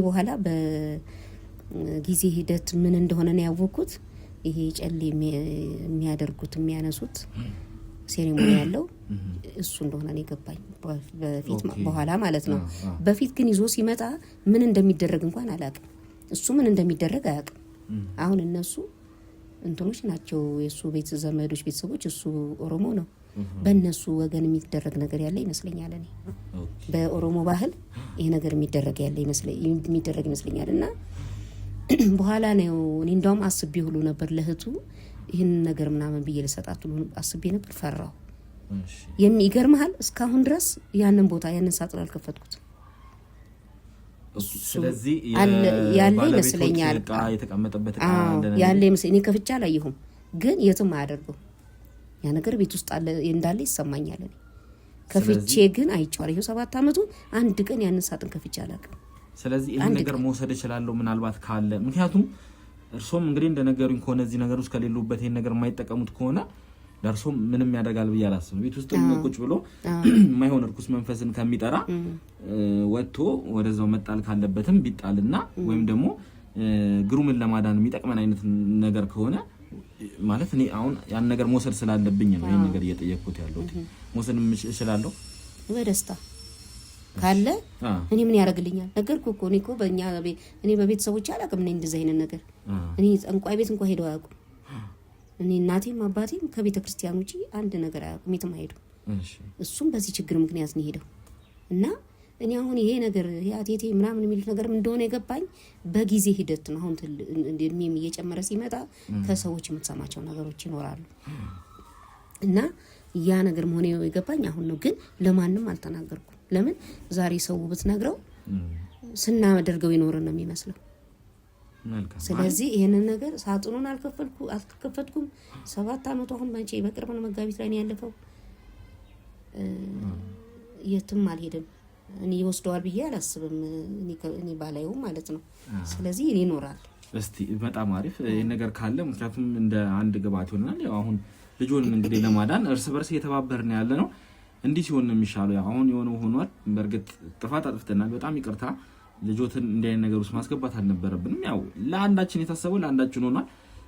በኋላ በጊዜ ሂደት ምን እንደሆነ ነው ያወቅኩት። ይሄ ጨሌ የሚያደርጉት የሚያነሱት ሴሬሞኒ ያለው እሱ እንደሆነ ነው የገባኝ በፊት በኋላ ማለት ነው። በፊት ግን ይዞ ሲመጣ ምን እንደሚደረግ እንኳን አላውቅም። እሱ ምን እንደሚደረግ አያውቅም። አሁን እነሱ እንትኖች ናቸው የሱ ቤት ዘመዶች ቤተሰቦች፣ እሱ ኦሮሞ ነው። በእነሱ ወገን የሚደረግ ነገር ያለ ይመስለኛል። እኔ በኦሮሞ ባህል ይሄ ነገር የሚደረግ ይመስለኛል። እና በኋላ ነው እኔ እንደውም አስቤ ሁሉ ነበር ለህቱ ይህን ነገር ምናምን ብዬ ልሰጣት ሁሉ አስቤ ነበር። ፈራሁ። የሚገርምሃል እስካሁን ድረስ ያንን ቦታ ያንን ሳጥን አልከፈትኩት። ስለዚህ ያለ ይመስለኛል የተቀመጠበት ያለ ይመስለኛል። እኔ ከፍቻ አላየሁም፣ ግን የትም አያደርገው ያ ነገር ቤት ውስጥ እንዳለ ይሰማኛል። እኔ ከፍቼ ግን አይቼዋለሁ። ይሄው 7 አመቱ አንድ ቀን ያንን ሳጥን ከፍቼ አላውቅም። ስለዚህ ይሄን ነገር መውሰድ እችላለሁ ምናልባት ካለ። ምክንያቱም እርሶም እንግዲህ እንደነገሩኝ ከሆነ እዚህ ነገር ውስጥ ከሌሉበት ይሄን ነገር የማይጠቀሙት ከሆነ ለእርሶም ምንም ያደርጋል ብዬ አላስብም። ቤት ውስጥ ቁጭ ብሎ የማይሆን እርኩስ መንፈስን ከሚጠራ ወጥቶ ወደዛው መጣል ካለበትም ቢጣልና ወይም ደግሞ ግሩምን ለማዳን የሚጠቅመን አይነት ነገር ከሆነ ማለት እኔ አሁን ያን ነገር መውሰድ ስላለብኝ ነው ይሄን ነገር እየጠየቅኩት ያለሁት። መውሰድም እችላለሁ በደስታ ካለ እኔ ምን ያደርግልኛል? ነገርኩህ እኮ እኔ በቤተሰቦቼ አላውቅም ነኝ እንደዚህ አይነት ነገር። እኔ ጠንቋይ ቤት እንኳን ሄደው አያውቁም። እኔ እናቴም አባቴም ከቤተ ክርስቲያን ውጪ አንድ ነገር አያውቁም፣ የትም አይሄዱም። እሱም በዚህ ችግር ምክንያት ነው ሄደው እና እኔ አሁን ይሄ ነገር ያቴቴ ምናምን የሚሉት ነገር እንደሆነ የገባኝ በጊዜ ሂደት ነው። አሁን እድሜም እየጨመረ ሲመጣ ከሰዎች የምትሰማቸው ነገሮች ይኖራሉ እና ያ ነገር መሆነ የገባኝ አሁን ነው። ግን ለማንም አልተናገርኩም። ለምን ዛሬ ሰው ብትነግረው ስናደርገው ይኖርን ነው የሚመስለው። ስለዚህ ይሄንን ነገር ሳጥኑን አልከፈትኩም። 7 አመቱ አሁን ባንቺ በቅርብ ነው መጋቢት ላይ ነው ያለፈው። የትም አልሄድም። እኔ ይወስደዋል ብዬ አላስብም። እኔ ባላየው ማለት ነው። ስለዚህ ይኖራል። እስቲ በጣም አሪፍ ይሄን ነገር ካለ ምክንያቱም እንደ አንድ ግብአት ይሆናል። ያው አሁን ልጆን እንግዲህ ለማዳን እርስ በርስ እየተባበርን ያለ ነው። እንዲህ ሲሆን ነው የሚሻለው። አሁን የሆነው ሆኗል። በእርግጥ ጥፋት አጥፍተናል። በጣም ይቅርታ። ልጆትን እንዲህ አይነት ነገር ውስጥ ማስገባት አልነበረብንም። ያው ለአንዳችን የታሰበው ለአንዳችን ሆኗል።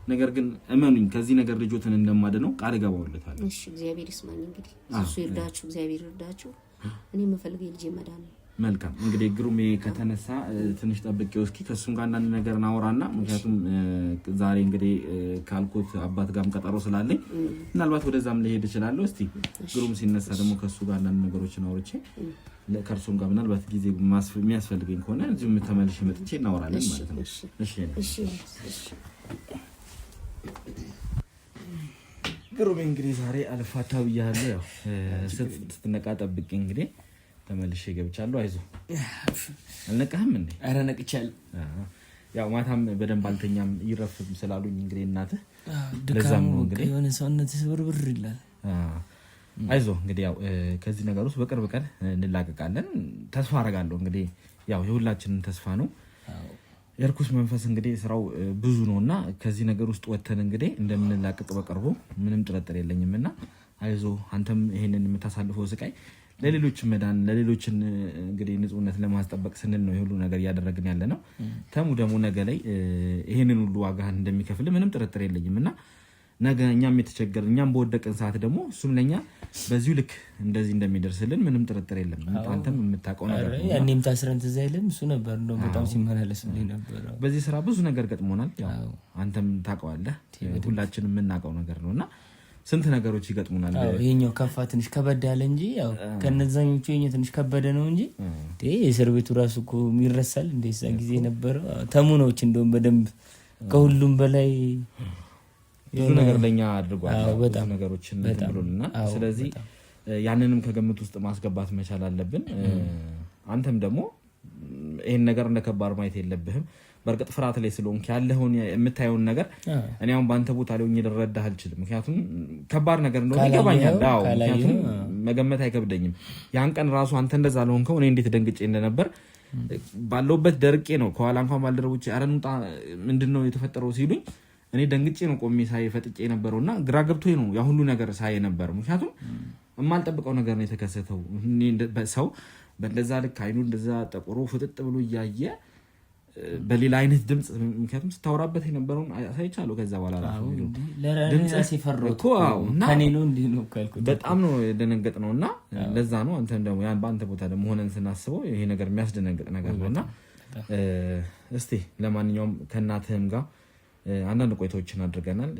ነገር ግን እመኑኝ ከዚህ ነገር ልጆትን እንደማደነው ቃል ገባውለታለሁ። እሺ እግዚአብሔር ይስማኝ። እንግዲህ እሱ ይርዳችሁ፣ እግዚአብሔር ይርዳችሁ። እኔ የምፈልገው ልጄ መዳን ነው። መልካም እንግዲህ ግሩሜ ከተነሳ ትንሽ ጠብቄው እስኪ ከሱም ጋር አንድ ነገር እናወራና ምክንያቱም ዛሬ እንግዲህ ካልኩት አባት ጋርም ቀጠሮ ስላለኝ ምናልባት ወደዛም ልሄድ እችላለሁ። እስቲ ግሩም ሲነሳ ደግሞ ከሱ ጋር አንድ ነገሮችን አውርቼ ከርሱም ጋር ምናልባት ጊዜ የሚያስፈልገኝ ከሆነ እዚህም ተመልሼ መጥቼ እናወራለን ማለት ነው። እሺ ግሩሜ እንግዲህ ዛሬ አልፋታው ብያለሁ። ያው ስትነቃ ጠብቄ እንግዲህ ተመልሼ ገብቻለሁ። አይዞህ አልነቃህም እንዴ? ኧረ ነቅቻለሁ። ያው ማታም በደንብ አልተኛም ይረፍም ስላሉኝ እንግዲህ እናትህ ለዛም ነው እንግዲህ የሆነ ሰውነት ስብርብር ይላል። አይዞህ እንግዲህ ያው ከዚህ ነገር ውስጥ በቅርብ ቀን እንላቀቃለን ተስፋ አደርጋለሁ። እንግዲህ ያው የሁላችንም ተስፋ ነው። የርኩስ መንፈስ እንግዲህ ስራው ብዙ ነውና ከዚህ ነገር ውስጥ ወተን እንግዲህ እንደምንላቀቅ በቅርቡ ምንም ጥርጥር የለኝምና አይዞህ አንተም ይሄንን የምታሳልፈው ስቃይ ለሌሎች መዳን ለሌሎችን እንግዲህ ንጹህነት ለማስጠበቅ ስንል ነው ሁሉ ነገር ያደረግን ያለ ነው። ተሙ ደግሞ ነገ ላይ ይሄንን ሁሉ ዋጋህን እንደሚከፍል ምንም ጥርጥር የለኝምና ነገ እኛም የተቸገርን እኛም በወደቀን ሰዓት ደግሞ እሱም ለኛ በዚሁ ልክ እንደዚህ እንደሚደርስልን ምንም ጥርጥር የለም። አንተም የምታውቀው ነገር ነው። ያኔም ታስረን ትዝ አይልም እሱ ነበር ነው በጣም ሲመላለስልኝ ነበር። በዚህ ስራ ብዙ ነገር ገጥሞናል። ያው አንተም ታውቀዋለህ፣ ሁላችንም የምናውቀው ነገር ነውና ስንት ነገሮች ይገጥሙናል። ይሄኛው ከፋ ትንሽ ከበድ ያለ እንጂ ያው ከነዛኞቹ የኛ ትንሽ ከበደ ነው እንጂ የእስር ቤቱ ራሱ እኮ ይረሳል እንደዛ ጊዜ ነበረው። ተሙኖች እንደውም በደንብ ከሁሉም በላይ ብዙ ነገር ለኛ አድርጓል። ብዙ ነገሮችን ብሎልና ስለዚህ ያንንም ከግምት ውስጥ ማስገባት መቻል አለብን። አንተም ደግሞ ይሄን ነገር እንደከባድ ማየት የለብህም። በርግጥ ፍርሃት ላይ ስለሆንክ ያለውን የምታየውን ነገር እኔ አሁን በአንተ ቦታ ላይ ሆኜ ልረዳህ አልችልም። ምክንያቱም ከባድ ነገር እንደሆነ ይገባኛል። ምክንያቱም መገመት አይከብደኝም። ያን ቀን ራሱ አንተ እንደዛ ለሆንከው እኔ እንዴት ደንግጬ እንደነበር ባለውበት ደርቄ ነው። ከኋላ እንኳን ባልደረቦቼ ኧረ እንውጣ ምንድነው የተፈጠረው ሲሉኝ እኔ ደንግጬ ነው ቆሜ ሳይ ፈጥጬ ነበረውና ግራ ገብቶኝ ነው ያ ሁሉ ነገር ሳይ ነበር። ምክንያቱም የማልጠብቀው ነገር ነው የተከሰተው። ሰው በእንደዛ ልክ አይኑ እንደዛ ጠቁሮ ፍጥጥ ብሎ እያየ በሌላ አይነት ድምጽ ምክንያቱም ስታወራበት የነበረውን አሳይቻለሁ። ከዛ በኋላ ራሱ ድምጽ ሲፈረው ከኔ ነው እንዲህ ነው ካልኩት በጣም ነው የደነገጥነውና ለዛ ነው አንተም ደግሞ ያን በአንተ ቦታ ደግሞ ሆነን ስናስበው ይሄ ነገር የሚያስደነግጥ ነገር ነውና እስቲ ለማንኛውም ከእናትህም ጋር አንዳንድ ቆይታዎችን አድርገናል።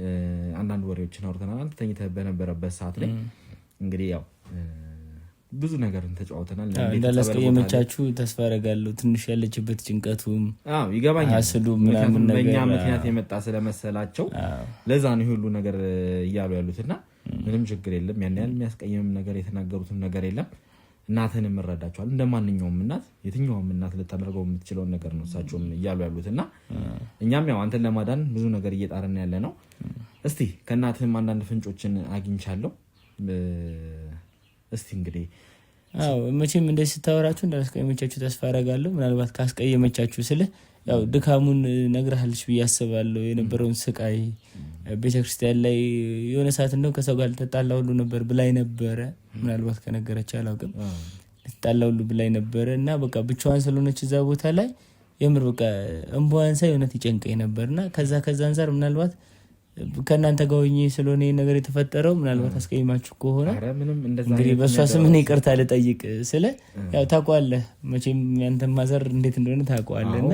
አንዳንድ ወሬዎችን አውርተናል። አንተ ተኝተህ በነበረበት ሰዓት ላይ እንግዲህ ያው ብዙ ነገርን ተጫውተናል። እንዳላስቀየመቻችሁ ተስፋ አደርጋለሁ። ትንሽ ያለችበት ጭንቀቱም ይገባኛል። አስሉ ምናምን ነገር በእኛ ምክንያት የመጣ ስለመሰላቸው ለዛ ነው ሁሉ ነገር እያሉ ያሉትና ምንም ችግር የለም። ያን ያህል የሚያስቀየም ነገር የተናገሩትም ነገር የለም። እናትህንም እረዳቸዋል። እንደማንኛውም እናት የትኛውም እናት ልታደርገው የምትችለውን ነገር ነው እሳቸውም እያሉ ያሉትና እኛም ያው አንተን ለማዳን ብዙ ነገር እየጣርን ያለ ነው። እስቲ ከእናትህም አንዳንድ ፍንጮችን አግኝቻለሁ። እስቲ እንግዲህ መቼም እንደዚህ ስታወራችሁ እንዳላስቀየመቻችሁ ተስፋ አደርጋለሁ። ምናልባት ካስቀየመቻችሁ ስለ ያው ድካሙን ነግረሃልሽ ብዬ አስባለሁ። የነበረውን ስቃይ ቤተክርስቲያን ላይ የሆነ ሰዓት እንደው ከሰው ጋር ልትጣላ ሁሉ ነበር ብላይ ነበረ። ምናልባት ከነገረች አላውቅም። ልትጣላ ሁሉ ብላይ ነበረ እና በቃ ብቻዋን ስለሆነች እዛ ቦታ ላይ የምር በቃ እንቧን ሳይ እውነት ይጨንቀኝ ነበርና ከዛ አንፃር ምናልባት ከእናንተ ጋር ሆኜ ስለሆነ ነገር የተፈጠረው ምናልባት አስቀይማችሁ ከሆነ እንግዲህ በእሷ ስም እኔ ይቅርታ ልጠይቅ ስለ ያው ታውቀዋለህ መቼም ያንተ ማዘር እንዴት እንደሆነ ታውቀዋለህ እና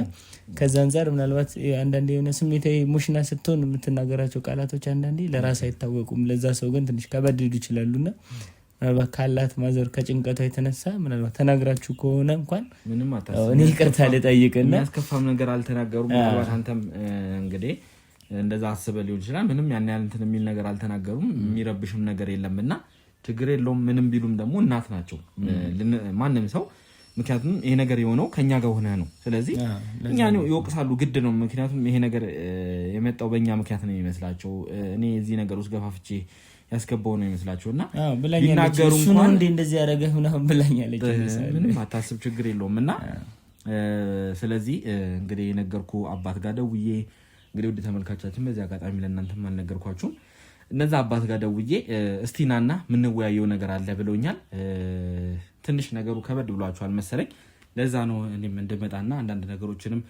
ከዛ አንፃር ምናልባት አንዳንዴ የሆነ ስሜታዊ ኢሞሽናል ስትሆን የምትናገራቸው ቃላቶች አንዳንዴ ለራስ አይታወቁም። ለዛ ሰው ግን ትንሽ ከበድ ሊሉ ይችላሉና ምናልባት ካላት ማዘር ከጭንቀቷ የተነሳ ምናልባት ተናግራችሁ ከሆነ እንኳን እኔ ይቅርታ ልጠይቅና የሚያስከፋም ነገር አልተናገሩም። ምናልባት አንተም እንግዲህ እንደዛ አስበህ ሊሆን ይችላል። ምንም ያን ያህል እንትን የሚል ነገር አልተናገሩም። የሚረብሽም ነገር የለምና ችግር የለውም። ምንም ቢሉም ደግሞ እናት ናቸው ማንም ሰው። ምክንያቱም ይሄ ነገር የሆነው ከኛ ጋር ሆነ ነው። ስለዚህ እኛ ይወቅሳሉ ግድ ነው። ምክንያቱም ይሄ ነገር የመጣው በእኛ ምክንያት ነው የሚመስላቸው። እኔ እዚህ ነገር ውስጥ ገፋፍቼ ያስገባው ነው የሚመስላቸውና ይናገሩ እንኳን እንደዚህ ያደረገህ ምናምን ብላኛለች። ምንም አታስብ ችግር የለውምና ስለዚህ እንግዲህ የነገርኩ አባት ጋር ደውዬ እንግዲህ ወደ ተመልካቾቻችን በዚህ አጋጣሚ ለእናንተም አልነገርኳችሁም። እነዛ አባት ጋር ደውዬ እስቲ ናና የምንወያየው ነገር አለ ብለውኛል። ትንሽ ነገሩ ከበድ ብሏቸዋል መሰለኝ። ለዛ ነው እኔም እንድመጣና አንዳንድ ነገሮችንም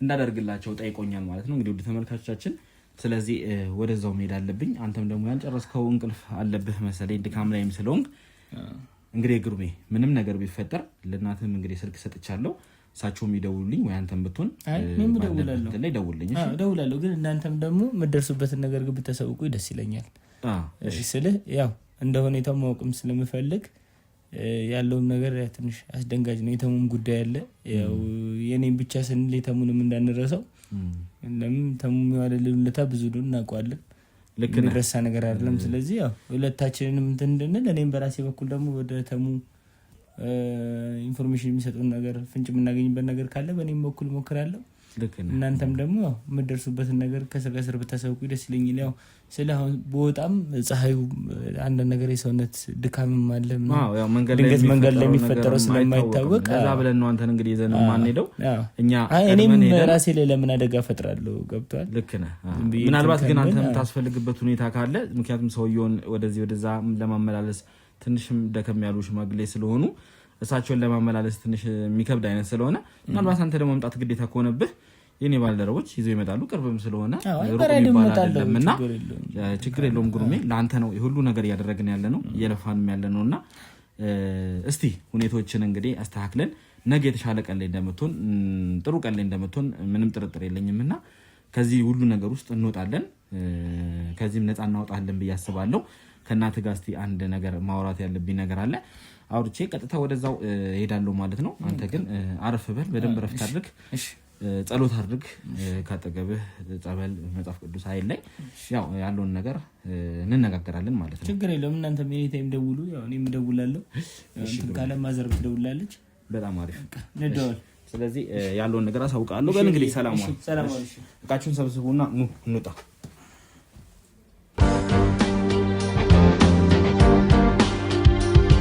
እንዳደርግላቸው ጠይቆኛል ማለት ነው። እንግዲህ ወደ ተመልካቾቻችን ስለዚህ ወደዛው መሄድ አለብኝ። አንተም ደግሞ ያንጨረስከው እንቅልፍ አለብህ መሰለኝ ድካም ላይም ስለሆንክ እንግዲህ ግሩሜ ምንም ነገር ቢፈጠር ለእናትህም እንግዲህ ስልክ ሰጥቻለሁ። እሳቸውም ይደውሉልኝ ወይ አንተም ብትሆን እደውላለሁ። ግን እናንተም ደግሞ የምትደርሱበትን ነገር ግን ብታሳውቁ ደስ ይለኛል። ስልህ ያው እንደ ሁኔታው ማወቅም ስለምፈልግ ያለውም ነገር ትንሽ አስደንጋጭ ነው። የተሙም ጉዳይ አለ። ያው የኔም ብቻ ስንል የተሙንም እንዳንረሳው። ለምን ተሙም የዋለልን ውለታ ብዙ ነው እናውቀዋለን። የሚረሳ ነገር አይደለም። ስለዚህ ያው ሁለታችንንም እንትን እንድንል እኔም በራሴ በኩል ደግሞ ወደ ተሙ ኢንፎርሜሽን የሚሰጡን ነገር ፍንጭ የምናገኝበት ነገር ካለ በእኔም በኩል ሞክራለሁ። እናንተም ደግሞ የምትደርሱበትን ነገር ከስር ከስር ብታሳውቁ ደስ ይለኛል። ያው ስለ አሁን በጣም ፀሐዩ አንዳንድ ነገር የሰውነት ድካምም አለ። ድንገት መንገድ ላይ የሚፈጠረው ስለማይታወቅ ከዛ ብለን ነው አንተን እንግዲህ ይዘን ማንሄደው እኛ እኔም ራሴ ላይ ለምን አደጋ ፈጥራለሁ። ገብቷል። ልክ ነህ። ምናልባት ግን አንተ የምታስፈልግበት ሁኔታ ካለ ምክንያቱም ሰውየውን ወደዚህ ወደዛ ለማመላለስ ትንሽም ደከም ያሉ ሽማግሌ ስለሆኑ እሳቸውን ለማመላለስ ትንሽ የሚከብድ አይነት ስለሆነ ምናልባት አንተ ደግሞ መምጣት ግዴታ ከሆነብህ የኔ ባልደረቦች ይዘው ይመጣሉ። ቅርብም ስለሆነ ሩቅ የሚባል አይደለምና ችግር የለውም። ግሩሜ ለአንተ ነው ሁሉ ነገር እያደረግን ያለ ነው እየለፋንም ያለ ነውና እስቲ ሁኔታዎችን እንግዲህ አስተካክለን ነገ የተሻለ ቀን ላይ እንደምትሆን ጥሩ ቀን ላይ እንደምትሆን ምንም ጥርጥር የለኝምና ከዚህ ሁሉ ነገር ውስጥ እንወጣለን፣ ከዚህም ነፃ እናወጣለን ብዬ አስባለሁ። ከእናትህ ጋር እስቲ አንድ ነገር ማውራት ያለብኝ ነገር አለ። አውርቼ ቀጥታ ወደዛው ሄዳለሁ ማለት ነው። አንተ ግን አረፍ በል፣ በደንብ ረፍት አድርግ፣ ጸሎት አድርግ። ካጠገብህ ጸበል፣ መጽሐፍ ቅዱስ ኃይል ላይ ያው ያለውን ነገር እንነጋገራለን ማለት ነው። ችግር የለውም። እናንተ ሜሪታይም ደውሉ፣ ያው እኔም እደውላለሁ። ካለ ማዘር ትደውላለች። በጣም አሪፍ እንደውል። ስለዚህ ያለውን ነገር አሳውቃለሁ። በል እንግዲህ ሰላም ዋል። እቃችሁን ሰብስቡና ኑ እንውጣ።